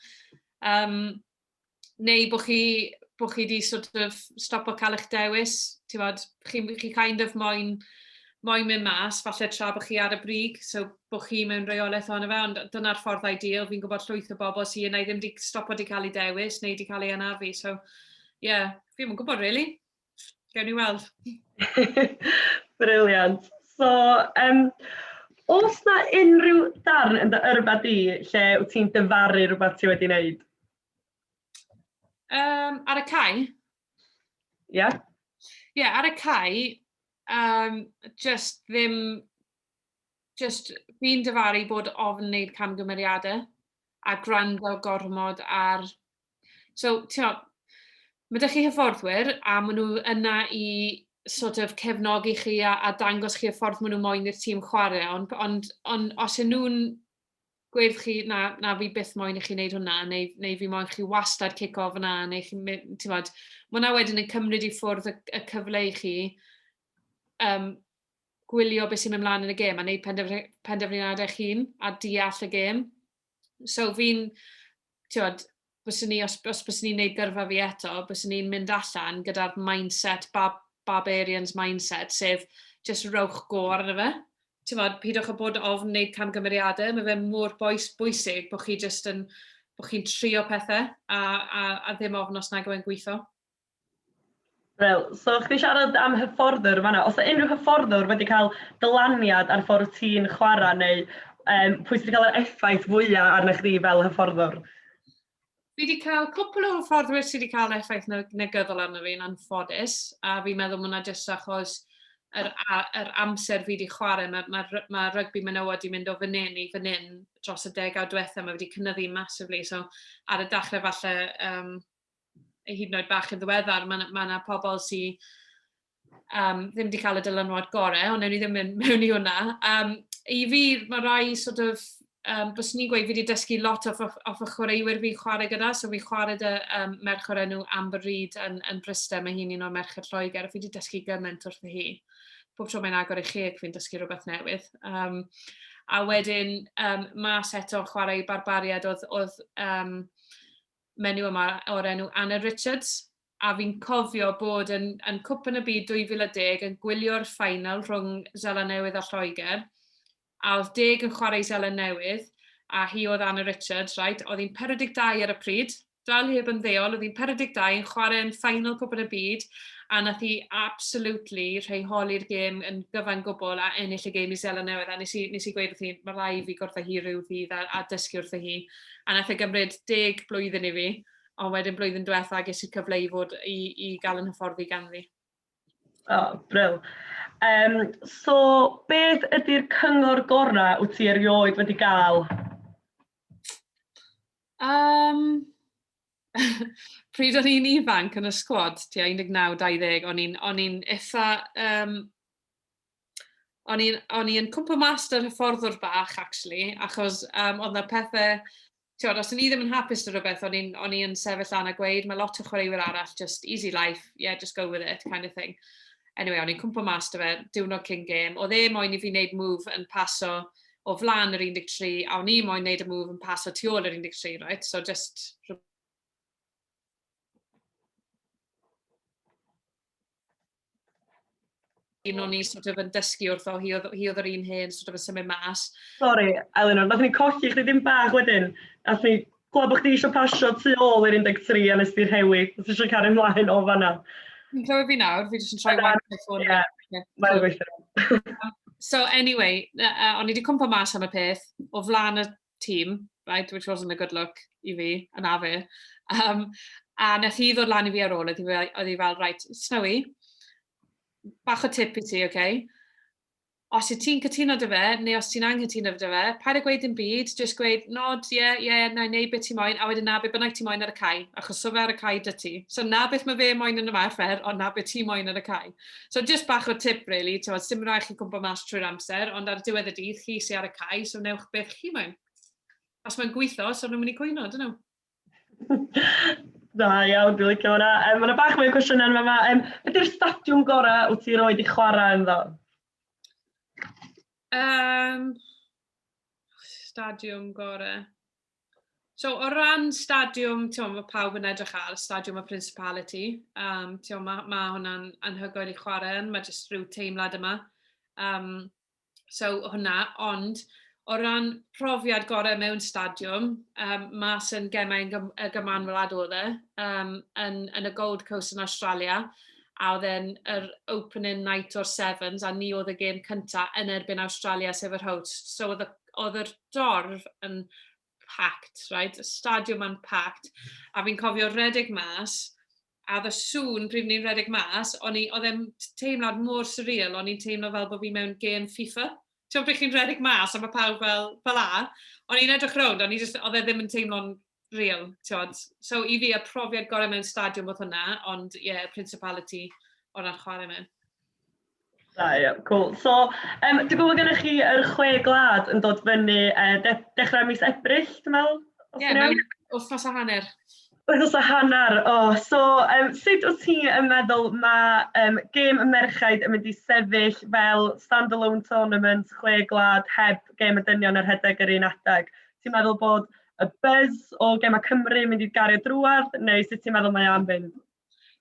Neu bod chi wedi sort of stopo cael eich dewis, chi kind of moyn mynd mas, falle tra bod chi ar y brig, so bod chi mewn reolaeth ono fe, ond dyna'r ffordd ideal. Fi'n gwybod llwyth o bobl sy'n ei ddim wedi stopo di cael ei dewis, neu wedi cael ei anafu, so fi'n gwybod, really. Gewn ni weld. Briliant. So, oes na unrhyw darn yn dy yrfa di lle wyt ti'n dyfaru rhywbeth ti wedi wneud? Ar y cae? Ie? Ie, ar y cae, fi'n dyfaru bod ofn wneud camgymeriadau a gwrando gormod ar... So, mae ydych chi hyfforddwyr a maen nhw yna i sort of cefnogi chi a dangos chi y ffordd maen nhw moyn i'r tîm chwarae, ond os ydyn nhw'n gweud chi na fi byth moyn i chi wneud hwnna, neu fi moyn chi wastad kick-off yna, neu chi, mae hwnna wedyn yn cymryd i ffwrdd y cyfle i chi gwylio beth sy'n mynd mlaen yn y gêm a wneud penderfyniadau chi'n a deall y gêm. So fi'n, os bys ni'n neud gyrfa fi eto, bys ni'n mynd allan gyda'r mindset, barbarians mindset, sef just rowch go arno fe. Ti'n fod, pidwch o bod ofn wneud camgymeriadau, mae fe mor bwysig bod chi'n trio pethau a ddim ofn os nag yw'n gweithio. Wel, so chdi siarad am hyfforddwr fan'na. Os yna unrhyw hyfforddwr wedi cael dylaniad ar ffordd ti'n chwarae neu pwy sydd wedi cael yr effaith fwyaf arna chdi fel hyfforddwr? Fi wedi cael cwpl o hyfforddwyr sydd wedi cael effaith negyddol arno fi'n anffodus, a fi'n meddwl mwyn jyst achos yr amser fi wedi chwarae, mae rygbi menywod wedi mynd o fan hyn i fan hyn dros y 10 diwethaf, mae wedi cynyddu massively, so ar y dechrau falle hyd yn oed bach yn ddiweddar, mae yna pobl sydd ddim wedi cael y dylanwad gorau, ond newn ni ddim mynd mewn i hwnna. I fi, mae rai sort of, bys ni'n gweud fi wedi dysgu lot off y chwaraewyr fi chwarae gyda, so fi chwarae dy merch o'r enw Amber Reid yn Bryste, mae hi'n un o'r merched Lloegr, a fi wedi dysgu gymaint wrth hi. Pob tro mae'n agor i cheg fi'n dysgu rhywbeth newydd. A wedyn, mas eto chwarae barbariad oedd menyw yma o'r enw Anna Richards, a fi'n cofio bod yn Cwp yn y Byd 2010 yn gwylio'r ffainal rhwng Seland Newydd a Lloegr, a oedd 10 yn chwarae Seland Newydd, a hi oedd Anna Richards, right? Oedd hi'n 42 ar y pryd, dal heb yn ddeol, oedd hi'n 42 yn chwarae yn ffainal Cwp yn y Byd, a nath hi absolutely rheiholi'r gêm yn gyfan gwbl a ennill y gêm i Seland Newydd. A nes i gweud wrth hi, mae rai fi gwrtho hi rhyw ddydd a dysgu wrtho hi. A nath e gymryd 10 blwyddyn i fi, ond wedyn blwyddyn diwetha ges i'r cyfle i fod i gael yn hyfforddi ganddi. Bryl. So, beth ydy'r cyngor gorau wyt ti erioed wedi gael? Pryd o'n i'n ifanc yn y sgwad, tua 19-20, o'n i'n eitha... o'n i'n cwmpa master hyfforddwr bach, actually, achos oedd yna pethau... Tiod, os o'n i ddim yn hapus â rhywbeth, o'n i'n sefyll lan a gweud, mae lot o chwaraewyr arall, just easy life, yeah, just go with it, kind of thing. Anyway, o'n i'n cwmpa master fe, diwrnod cyn game. Oedd moyn i fi wneud move yn paso o flan yr 13, a o'n i moyn wneud y move yn paso tu ôl yr 13, right? So just... o'n i sort of yn dysgu wrtho, hi oedd yr un hen sort of yn symud mas. Sorry, Elinor, nath ni colli chdi ddim bach wedyn. Nath ni gweld bod chdi eisiau pasio tu ôl i'r 13 a nes di'r hewi. Nath ni eisiau cario ymlaen o fanna. Fi'n clywed fi nawr, fi jyst yn troi waith y ffôn. Mae'n gweithio. So anyway, o'n i wedi cwmpa mas am y peth o flan y tîm, right, which wasn't a good look i fi, yn afe. A nath hi ddod lan i fi ar ôl, oedd hi fel, right, Snowy, bach o tip i ti, okay? Os y ti'n cytuno dy fe, neu os ti'n anghytuno dy fe, paid a gweud yn byd, just gweud, nod, na i neud beth ti moyn, a wedyn na beth bynnag ti moyn ar y cae, achos so fe ar y cae dy ti. So na beth mae fe moyn yn y marfer, ond na beth ti moyn ar y cae. So just bach o tip, really, dim rhaid chi cwmpa mas trwy'r amser, ond ar diwedd y dydd, chi sy'n ar y cae, so newch beth chi moyn. Os mae'n gweithio, so nhw'n mynd i cwyno, dyn nhw. Da, iawn, dwi'n licio hwnna. Mae yna bach mwy o cwestiynau yma. Ydy'r stadiwm gorau wyt ti roed i chwarae ynddo? Stadiwm gorau. So, o ran stadiwm, mae pawb yn edrych ar, stadiwm y Principality. Mae hwnna'n anhygoel i chwarae yn, mae jyst rhyw teimlad yma. So, hwnna, ond o ran profiad gorau mewn stadiwm, mas yn gemau y gymanwladol yn y Gold Coast yn Australia, a oedd e'n yr opening night o'r Sevens, a ni oedd y gêm cyntaf yn erbyn Australia sef yr host. So oedd yr dorf yn packed, right? Y stadiwm yn packed, a fi'n cofio redeg mas, a oedd y sŵn pryd ni'n redeg mas, oedd e'n teimlad mor surreal, o'n i'n teimlo fel bod fi mewn gêm FIFA. Ti'n bryd chi'n redeg mas, a mae pawb fel a, o'n i'n edrych rownd, oedd e ddim yn teimlo'n real, tiod. So i fi, y profiad gorau mewn stadiwm oedd hwnna, ond Principality o'n ar chwarae mewn. Da, cool. So, dwi'n gwybod gennych chi yr 6 glad yn dod fyny dechrau mis Ebrill, dwi'n meddwl? Mewn wythnos a hanner. Wythnos a hanner, so sut wyt ti yn meddwl mae gêm y merchaid yn mynd i sefyll fel stand-alone tournament, 6 glad, heb gêm y dynion ar rhedeg yr un adeg? Ti'n meddwl bod y buzz o gemau Cymru mynd i gario drwad, neu sut ti'n meddwl mae am fynd?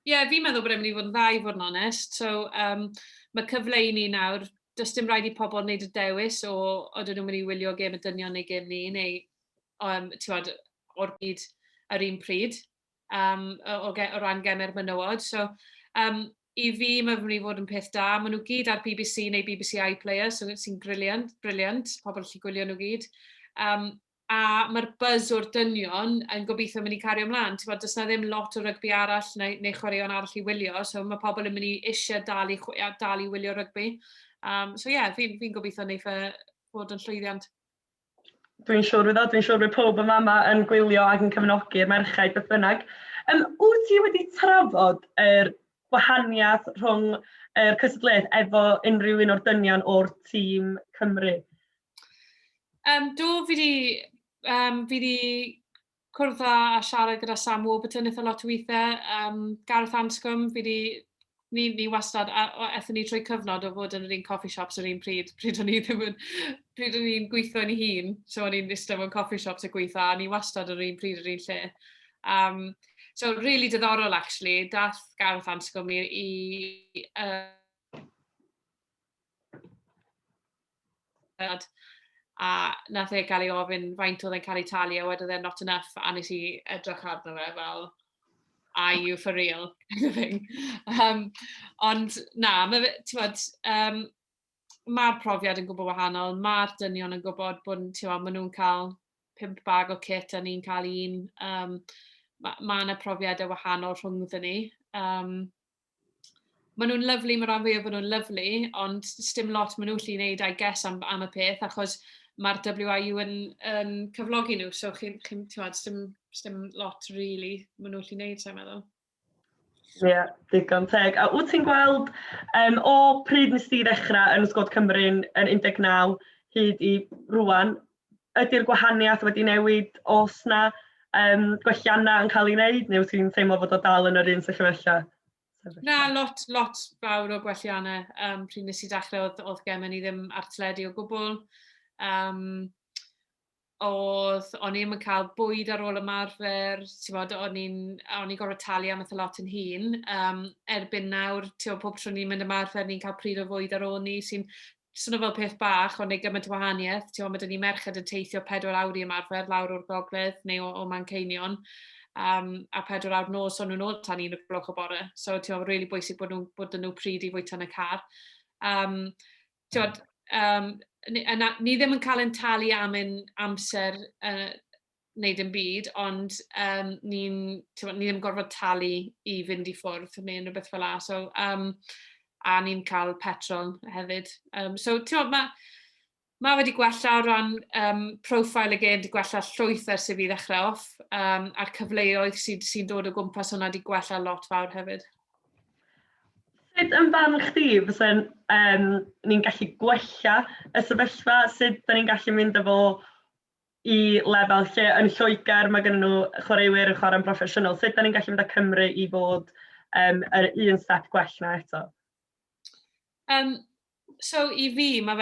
Ie, fi'n meddwl bod e'n mynd i fod yn dda i fod yn onest. So, mae cyfle i ni nawr, does dim rhaid i pobl wneud y dewis o ydyn nhw'n mynd i wylio gem y dynion neu gem ni, neu o'r byd yr un pryd, o ran gemau'r menywod. So, i fi, mae'n mynd i fod yn peth da. Maen nhw gyd ar BBC neu BBC iPlayer, so sy'n briliant, pobl allu gwylio nhw gyd. A mae'r buzz o'r dynion yn gobeithio mynd i cario ymlaen. Does na ddim lot o rygbi arall neu chwaraeon arall i wylio, so mae pobl yn mynd i eisiau dal i wylio rygbi. So ie, fi'n gobeithio wneud fod yn llwyddiant. Dwi'n siŵr bydd pob y mama yn gwylio ac yn cefnogi'r merchaid beth bynnag. Wyt ti wedi trafod yr gwahaniaeth rhwng yr cystadleuaeth efo unrhyw un o'r dynion o'r tîm Cymru? Do, fi wedi cwrdd a siarad gyda Sam Warburton eitha lot o weithiau. Gareth Anscombe, ni wastad, ethon ni trwy cyfnod o fod yn yr un coffee shops yr un pryd o'n ni'n gweithio yn ei hun. So o'n i'n eistedd mewn coffee shops a gweithio, a ni wastad yr un pryd yr un lle. So really diddorol actually, dath Gareth Anscombe i a nath e gael ei ofyn faint oedd e'n cael ei talu a wedodd e not enough, a nes i edrych arno fe fel, are you for real? Ond na, mae'r profiad yn gwybod wahanol, mae'r dynion yn gwybod bod maen nhw'n cael 5 bag o kit a ni'n cael un. Mae yna profiadau wahanol rhwngddyn ni. Maen nhw'n lyflu, mae'r rhan fwyaf bod nhw'n lyflu, ond sdim lot maen nhw'n lli wneud, I guess, am y peth, achos mae'r WIU yn cyflogi nhw, so sdim lot, really, maen nhw'n lli wneud, sa'n meddwl. Ie, digon teg. A wyt ti'n gweld, o pryd nes ti ddechrau yn Ysgol Cymru yn 19 hyd i rwan, ydy'r gwahaniaeth wedi newid os na gwelliannau yn cael ei wneud, neu wyt ti'n teimlo fod o dal yn yr un sefyllfa? Na, lot fawr o gwelliannau. Pryd nes i dechrau oedd gemau ni ddim ar teledu o gwbl. O'n i'n cael bwyd ar ôl ymarfer, o'n i'n gorfod talu am eitha lot yn hun. Erbyn nawr, pob tro ni'n mynd ymarfer, ni'n cael pryd o fwyd ar ôl ni, sy'n swnio fel peth bach, ond neu gymaint o wahaniaeth. Mae dyn ni merched yn teithio 4 awr i ymarfer lawr o'r gogledd neu o Manceinion. A 4 awr nos o'n nhw'n ôl tan 1 o'r gloch o bore. So, mae'n really bwysig bod nhw pryd i fwyta yn y car. Ni ddim yn cael ein talu am ein amser wneud yn byd, ond ni ddim gorfod talu i fynd i ffwrdd neu unrhyw beth fel la. So, a ni'n cael petrol hefyd. So, mae wedi gwella o ran profile again, wedi gwella llwyth ers i fi ddechrau off, a'r cyfleoedd sy'n dod o gwmpas hwnna wedi gwella lot fawr hefyd. Sut yn fan chdi, fysa'n ni'n gallu gwella y sefyllfa, sut da ni'n gallu mynd efo i lefel lle yn Lloegr, mae gen nhw chwaraewyr yn chwarae'n proffesiynol, sut da ni'n gallu mynd â Cymru i fod yr un step gwell na eto? So i fi, mae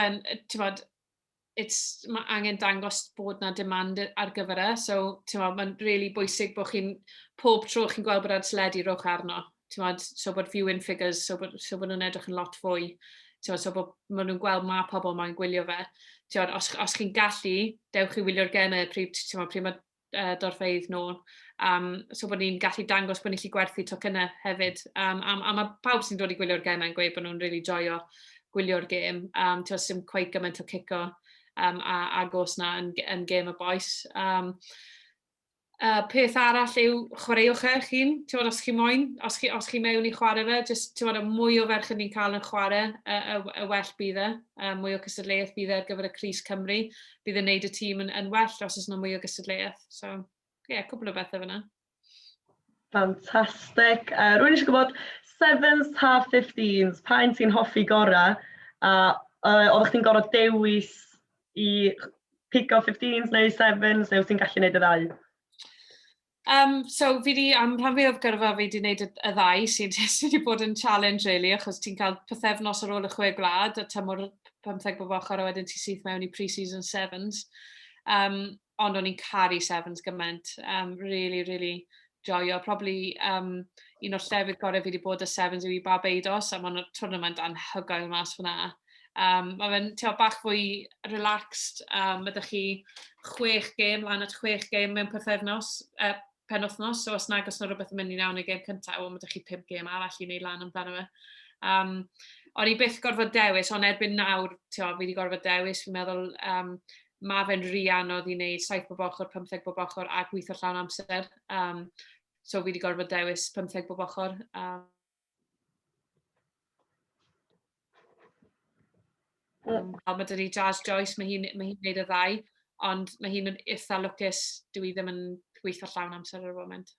angen dangos bod na demand ar gyfer e, so mae'n really bwysig bod pob tro chi'n gweld bod ar teledu rowch arno. So bod viewing figures, so bod nhw'n edrych yn lot fwy, so bod nhw'n gweld ma pobl mae'n gwylio fe. Os chi'n gallu, dewch i wylio'r gemau pryd mae dorfeidd nôl. So bod ni'n gallu dangos bod ni'n gallu gwerthu tocynnau hefyd. A mae pawb sy'n dod i gwylio'r gemau yn gweud bod nhw'n really joio gwylio'r gem. Sim cweith gymaint o cico agos na yn gem y boes. Peth arall yw chwaraewch chi'n, os chi moyn, os chi mewn i chwarae fe, jyst mwy o ferch ni'n cael yn chwarae, y well bydd e, mwy o gystadleuaeth bydd e ar gyfer y Crys Cymru, bydd e'n neud y tîm yn well os oes yna mwy o gystadleuaeth. So, cwbl o bethau fyna. Fantastic. Rwy'n eisiau gwybod, 7s, half 15s, pa'n ti'n hoffi gorau, a oeddech chi'n gorau dewis i pigo 15s neu 7s, neu ti'n gallu gwneud y ddau? So, am rhan fi o'r gyrfa fi wedi gwneud y ddau sydd wedi bod yn challenge, really, achos ti'n cael pythefnos ar ôl y 6 gwlad, a tymor 15 bob ochr a wedyn ti syth mewn i pre-season 7s. ond o'n i'n caru sevens gymaint. Really, really joio. Probably un o'r llefydd gorau fi wedi bod y sevens yw i Barbados, a mae'n tournament anhygoel mas fyna. Mae fe'n bach fwy relaxed. Mae ydych chi 6 gêm, lan at 6 gêm mewn penwthnos, so os nag os yna rhywbeth yn mynd i nawn y gêm cyntaf, mae ydych chi 5 gêm arall i wneud lan amdano fe. O'n i byth gorfod dewis, ond erbyn nawr, fi wedi gorfod dewis, fi'n meddwl mae fe'n rhy anodd i wneud 7 bob ochr, 15 bob ochr a gweithio llawn amser. So fi wedi gorfod dewis 15 bob ochr. Mae dydi Jazz Joyce, mae hi'n gwneud y ddau, ond mae hi'n eitha lwcus, dwi ddim yn gweithio llawn amser ar y foment.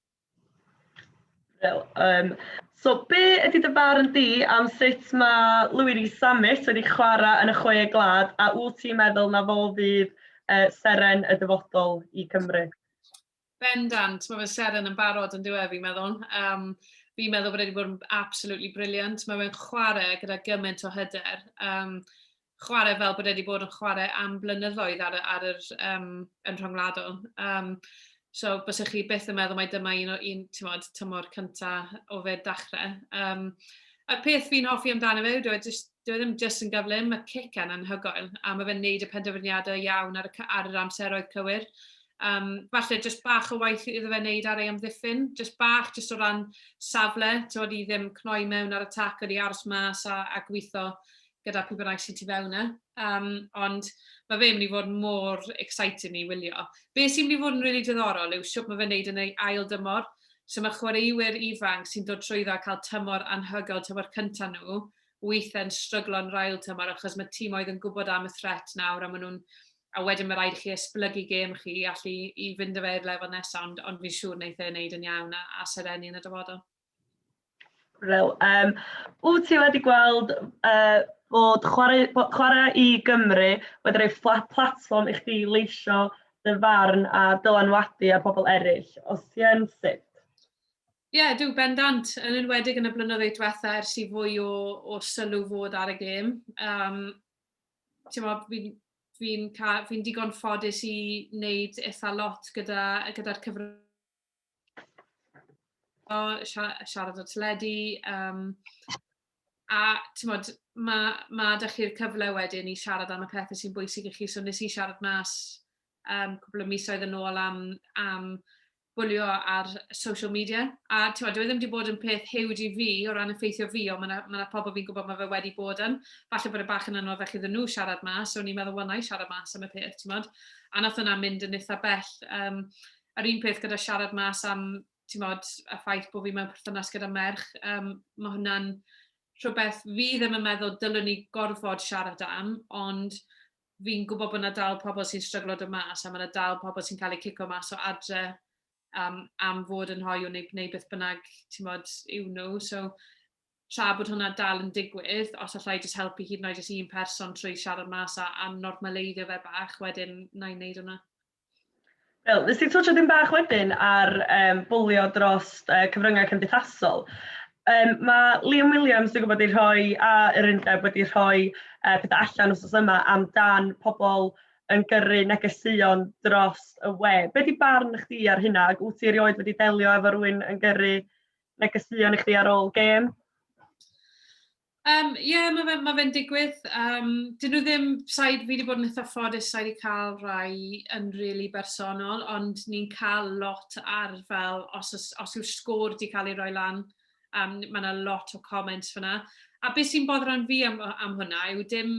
So, be ydy dy barn di am sut mae Louis Samit wedi chwarae yn y chwe glad, a wyt ti'n meddwl na fo fydd seren y dyfodol i Cymru? Bendant, mae fe seren yn barod yn diwedd, fi'n meddwl. Fi'n meddwl bod wedi bod yn absolutely brilliant. Mae fe'n chwarae gyda gymaint o hyder. Chwarae fel bod wedi bod yn chwarae am blynyddoedd yn rhwngwladol. So, bysych chi byth yn meddwl mai dyma un tymor cyntaf o fe dechrau. Y peth fi'n hoffi amdano fe, dwi ddim jyst yn gyflym, mae cican yn hygoel, a mae fe'n neud y penderfyniadau iawn ar yr amseroedd cywir. Falle jyst bach o waith iddo fe wneud ar ei amddiffyn, jyst bach, jyst o ran safle, i ddim cnoi mewn ar y tac, wedi aros mas a gweithio gyda pwy bynnag sy'n tu fewn e. Ond mae fe'n mynd i fod mor exciting i wylio. Be sy'n mynd i fod yn really diddorol yw siwp mae fe'n neud yn ei ail dymor. So mae chwaraewyr ifanc sy'n dod trwyddo a cael tymor anhygoel, tymor cyntaf nhw, weithie'n stryglo'n rail tymor, achos mae tîmoedd yn gwybod am y threat nawr, a wedyn mae rhaid chi esblygu gêm chi allu i fynd y fe i'r lefel nesaf, ond fi'n siŵr wneud e'n neud yn iawn a sereni yn y dyfodol. Wyt ti wedi gweld bod chwarae i Gymru wedi rhoi platform i chdi leisio dy farn a dylanwadu ar pobl eraill, os ti yn sut? Ie, dwi bendant, yn enwedig yn y blynyddoedd diwethaf ers i fwy o sylw fod ar y gêm. Fi'n digon ffodus i wneud eitha lot gyda'r cyfres siarad o teledu, a mae ydych chi'r cyfle wedyn i siarad am y pethau sy'n bwysig i chi, so nes i siarad mas cwbl o misoedd yn ôl am bwlio ar social media, a dwi ddim wedi bod yn peth hiwd i fi o ran effeithio fi, ond mae pobl fi'n gwybod mae fe wedi bod yn, falle bod y bach yn anoddach iddyn nhw siarad mas, so ni'n meddwl, wel, na i siarad mas am y peth, a nath hwnna mynd yn eitha bell. Yr un peth gyda siarad mas am y ffaith bod fi mewn perthynas gyda merch, mae hwnna'n rhywbeth fi ddim yn meddwl dylwn ni gorfod siarad am, ond fi'n gwybod bod yna dal pobl sy'n stryglo dod mas, a mae yna dal pobl sy'n cael eu cico mas o adre am fod yn hoiw neu beth bynnag yw nhw. So, tra bod hwnna dal yn digwydd, os allai jyst helpu hyd yn oed jyst un person trwy siarad mas a normaleiddio fe bach, wedyn na i wneud hwnna. Wel, nes ti'n twtio dim bach wedyn ar bwlio dros cyfryngau cymdeithasol. Mae Liam Williams dwi'n gwybod wedi rhoi, a yr undeb wedi rhoi pethau allan wrth yma amdan pobl yn gyrru negeseuon dros y we. Be di barn chdi ar hynna? Ac wyt ti erioed wedi delio efo rhywun yn gyrru negeseuon i chdi ar ôl gêm? Ie, mae fe'n digwydd. Dyn nhw ddim, fi wedi bod yn eitha ffodus, wedi cael rai yn really bersonol, ond ni'n cael lot ar fel, os yw'r sgôr wedi cael ei roi lan, mae yna lot o comments fyna. A beth sy'n boddran fi am hwnna yw dim,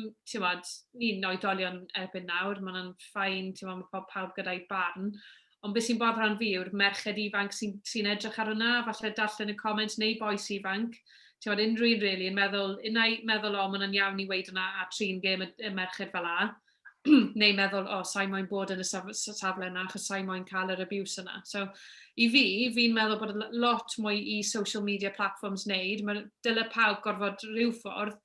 ni'n oedolion erbyn nawr, mae'n ffain, mae pawb gyda'i barn, ond beth sy'n boddran fi yw'r merched ifanc sy'n edrych ar hwnna, falle darllen y comments neu boes ifanc, unrhyw un yn meddwl, mae hwnna'n iawn i weid hwnna a trin gêm y merched fel a, neu meddwl, sa'i moyn bod yn y safle yna, achos sa'i moyn cael yr abuse yna. So, i fi'n meddwl bod lot mwy i social media platforms wneud, dyle pawb gorfod rhyw ffordd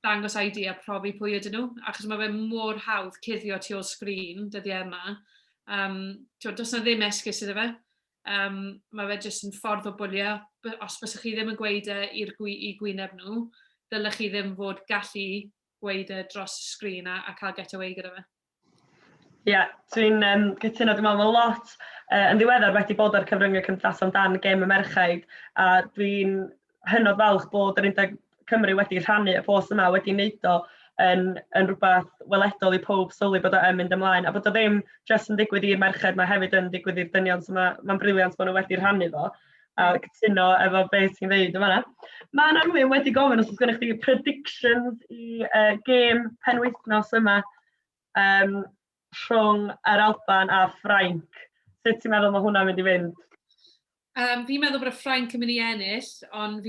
dangos ID a profi pwy ydyn nhw, achos mae fe mor hawdd cuddio tu ôl sgrin dyddiau yma. Does na ddim esgus iddo fe. Mae fe jyst yn ffordd o bwlio. Os bysych chi ddim yn gweud i gwyneb nhw, dylech chi ddim fod gallu gweud dros y sgrin a cael get away gyda fe. Dwi'n cytuno, dwi'n meddwl mae lot yn ddiweddar wedi bod ar cyfryngau cymdeithas amdan gêm y merchaid, a dwi'n hynod falch bod yr Undeb Cymru wedi rhannu y post yma, wedi wneud o yn rhywbeth weledol i pob sylwi bod o yn mynd ymlaen, a bod o ddim jyst yn digwydd i'r merched, mae hefyd yn digwydd i'r dynion, so mae'n briliant bod nhw wedi rhannu fo, a cytuno efo beth ti'n dweud yma. Mae yna rhywun wedi gofyn os oes gennych chi predictions i gêm penwythnos yma rhwng yr Alban a Ffrainc. Sut ti'n meddwl mae hwnna'n mynd i fynd? Fi'n meddwl bod y Ffrainc yn mynd i ennill, ond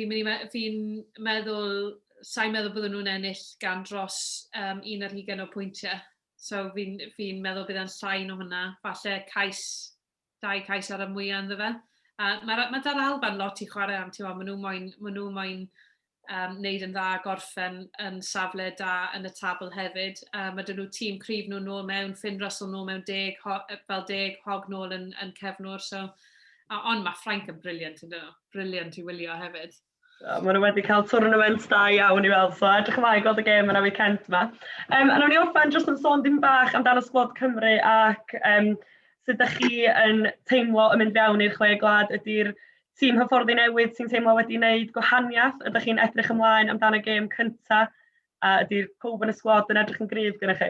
fi'n meddwl, sa'n meddwl bod nhw'n ennill gan dros 11 o pwyntiau. So fi'n meddwl bydd yn llain o hwnna. Falle dau cais ar y mwyaf ynddo fe. Mae dar Alban lot i chwarae am, maen nhw moyn wneud yn dda gorffen yn safle da yn y tabl hefyd. Mae dyn nhw tîm cryf nhw nôl mewn, Finn Russell nôl mewn 10, Hog nôl yn cefnwr. Ond mae Ffrainc yn briliant yn dyn nhw. Briliant i wylio hefyd. Maen nhw wedi cael tournament da iawn i weld, so edrych ymlaen gweld y gêm yn y weekend yma. A nawn ni orffen jyst yn sôn dim bach amdano Sglod Cymru ac sut ydych chi yn teimlo yn mynd fewn i'r chwe gwlad? Ydy'r tîm hyfforddi newydd sy'n teimlo wedi wneud gwahaniaeth? Ydych chi'n edrych ymlaen amdano gêm cyntaf? A ydy'r pob yn y sglod yn edrych yn gryf gyda chi?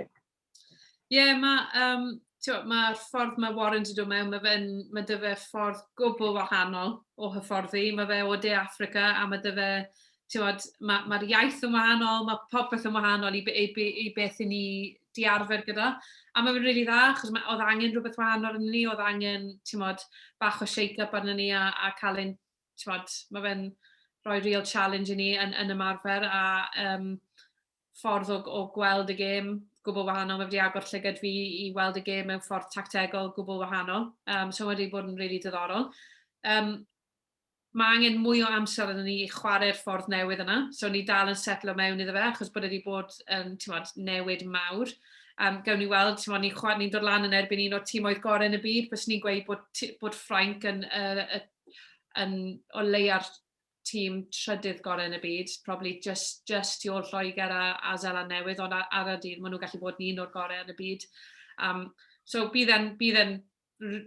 Mae'r ffordd mae Warren wedi dod mewn, mae dy fe ffordd gwbl wahanol o hyfforddi. Mae fe o De Affrica a mae dy fe, mae'r iaith yn wahanol, mae popeth yn wahanol i beth i ni diarfer gyda. A mae fe'n rili dda, achos oedd angen rhywbeth wahanol yn ni, oedd angen, bach o shake-up arno ni a cael ein, mae fe'n rhoi real challenge i ni yn ymarfer a ffordd o gweld y gêm gwbl wahanol. Mae wedi agor llygad fi i weld y gêm mewn ffordd tactegol gwbl wahanol. So wedi bod yn rili diddorol. Mae angen mwy o amser yn ni i chwarae'r ffordd newydd yna. So ni dal yn setlo mewn iddo fe, achos bod wedi bod yn newid mawr. Gawn ni weld, ni'n dod lan yn erbyn un o'r tîmoedd gorau yn y byd, bys ni'n gweud bod Ffrainc yn o leia'r tîm trydydd gorau yn y byd, probably just i ôl Lloegr a Zeland Newydd, ond ar y dydd maen nhw'n gallu bod yn un o'r gorau yn y byd. So bydd yn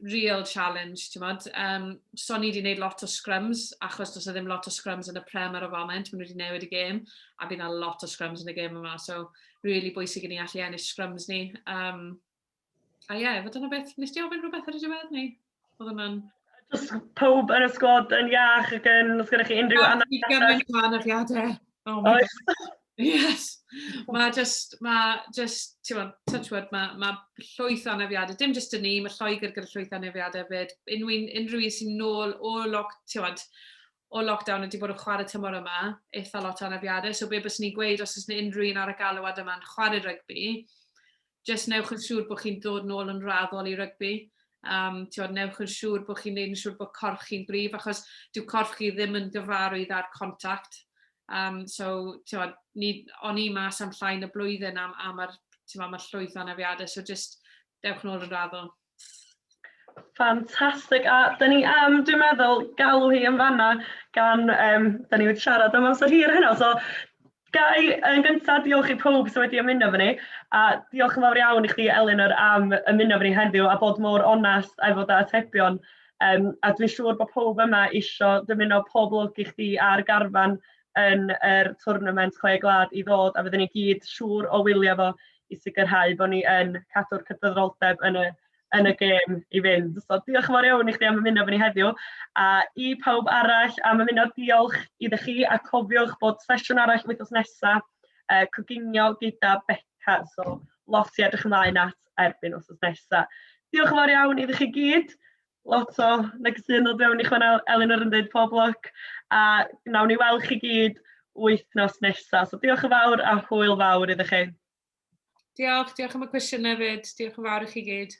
real challenge, so ni wedi gwneud lot o scrums, achos does ddim lot o scrums yn y Prem ar y foment, maen nhw wedi newid y gêm, a bydd yna lot o scrums yn y gêm yma, so really bwysig i ni allu ennill scrums ni. Fod yna beth, nes ti ofyn rhywbeth ar y diwedd ni? Oedd yna'n... Just pob yn y sgwad yn iach ac os gyda chi unrhyw anafiadau. Gymaint o anafiadau. Oh my God. Yes. Mae touchwood, mae llwyth o anafiadau. Dim jyst yn ni, mae Lloegr gyda llwyth o anafiadau fyd. Unrhyw sy'n nôl o lockdown wedi bod yn chwarae tymor yma, eitha lot o anafiadau. So be bys ni'n gweud, os oes unrhyw un ar y galwad yma'n chwarae rygbi, jyst newch yn siŵr bod chi'n dod nôl yn raddol i rygbi. Newch yn siŵr bod chi'n neud yn siŵr bod corff chi'n gryf, achos dyw corff chi ddim yn gyfarwydd ar contact. O'n i mas am llain y blwyddyn am mae'r llwyth o anafiadau, so just dewch nôl yn raddol. Ffantastig, a dwi'n meddwl galw hi yn fanna gan, da ni wedi siarad am amser hir hynny, so Gai, yn gyntaf, diolch i pob sydd wedi ymuno fy ni, a diolch yn fawr iawn i chdi, Elinor, am ymuno fy ni heddiw a bod mor onest a fod atebion. A dwi'n siŵr bod pob yma eisiau dymuno pob lwc i chdi ar garfan yn yr twrnament chwe glad i ddod, a fyddwn ni gyd siŵr o wylio fo i sicrhau bod ni yn cadw'r Cydraddoldeb yn y gêm i fynd. So diolch yn fawr iawn i chdi am ymuno fy ni heddiw. A i pawb arall am ymuno, diolch iddo chi, a cofiwch bod sesiwn arall wythnos nesaf, coginio gyda Beca. So lot i edrych ymlaen at erbyn wythnos nesaf. Diolch yn fawr iawn iddo chi gyd. Lot o negesynod fewn i chwan Elinor yn dweud pob lwc. A nawn ni weld chi gyd wythnos nesaf. So diolch yn fawr a hwyl fawr iddo chi. Diolch am y cwestiwn hefyd. Diolch yn fawr i chi gyd.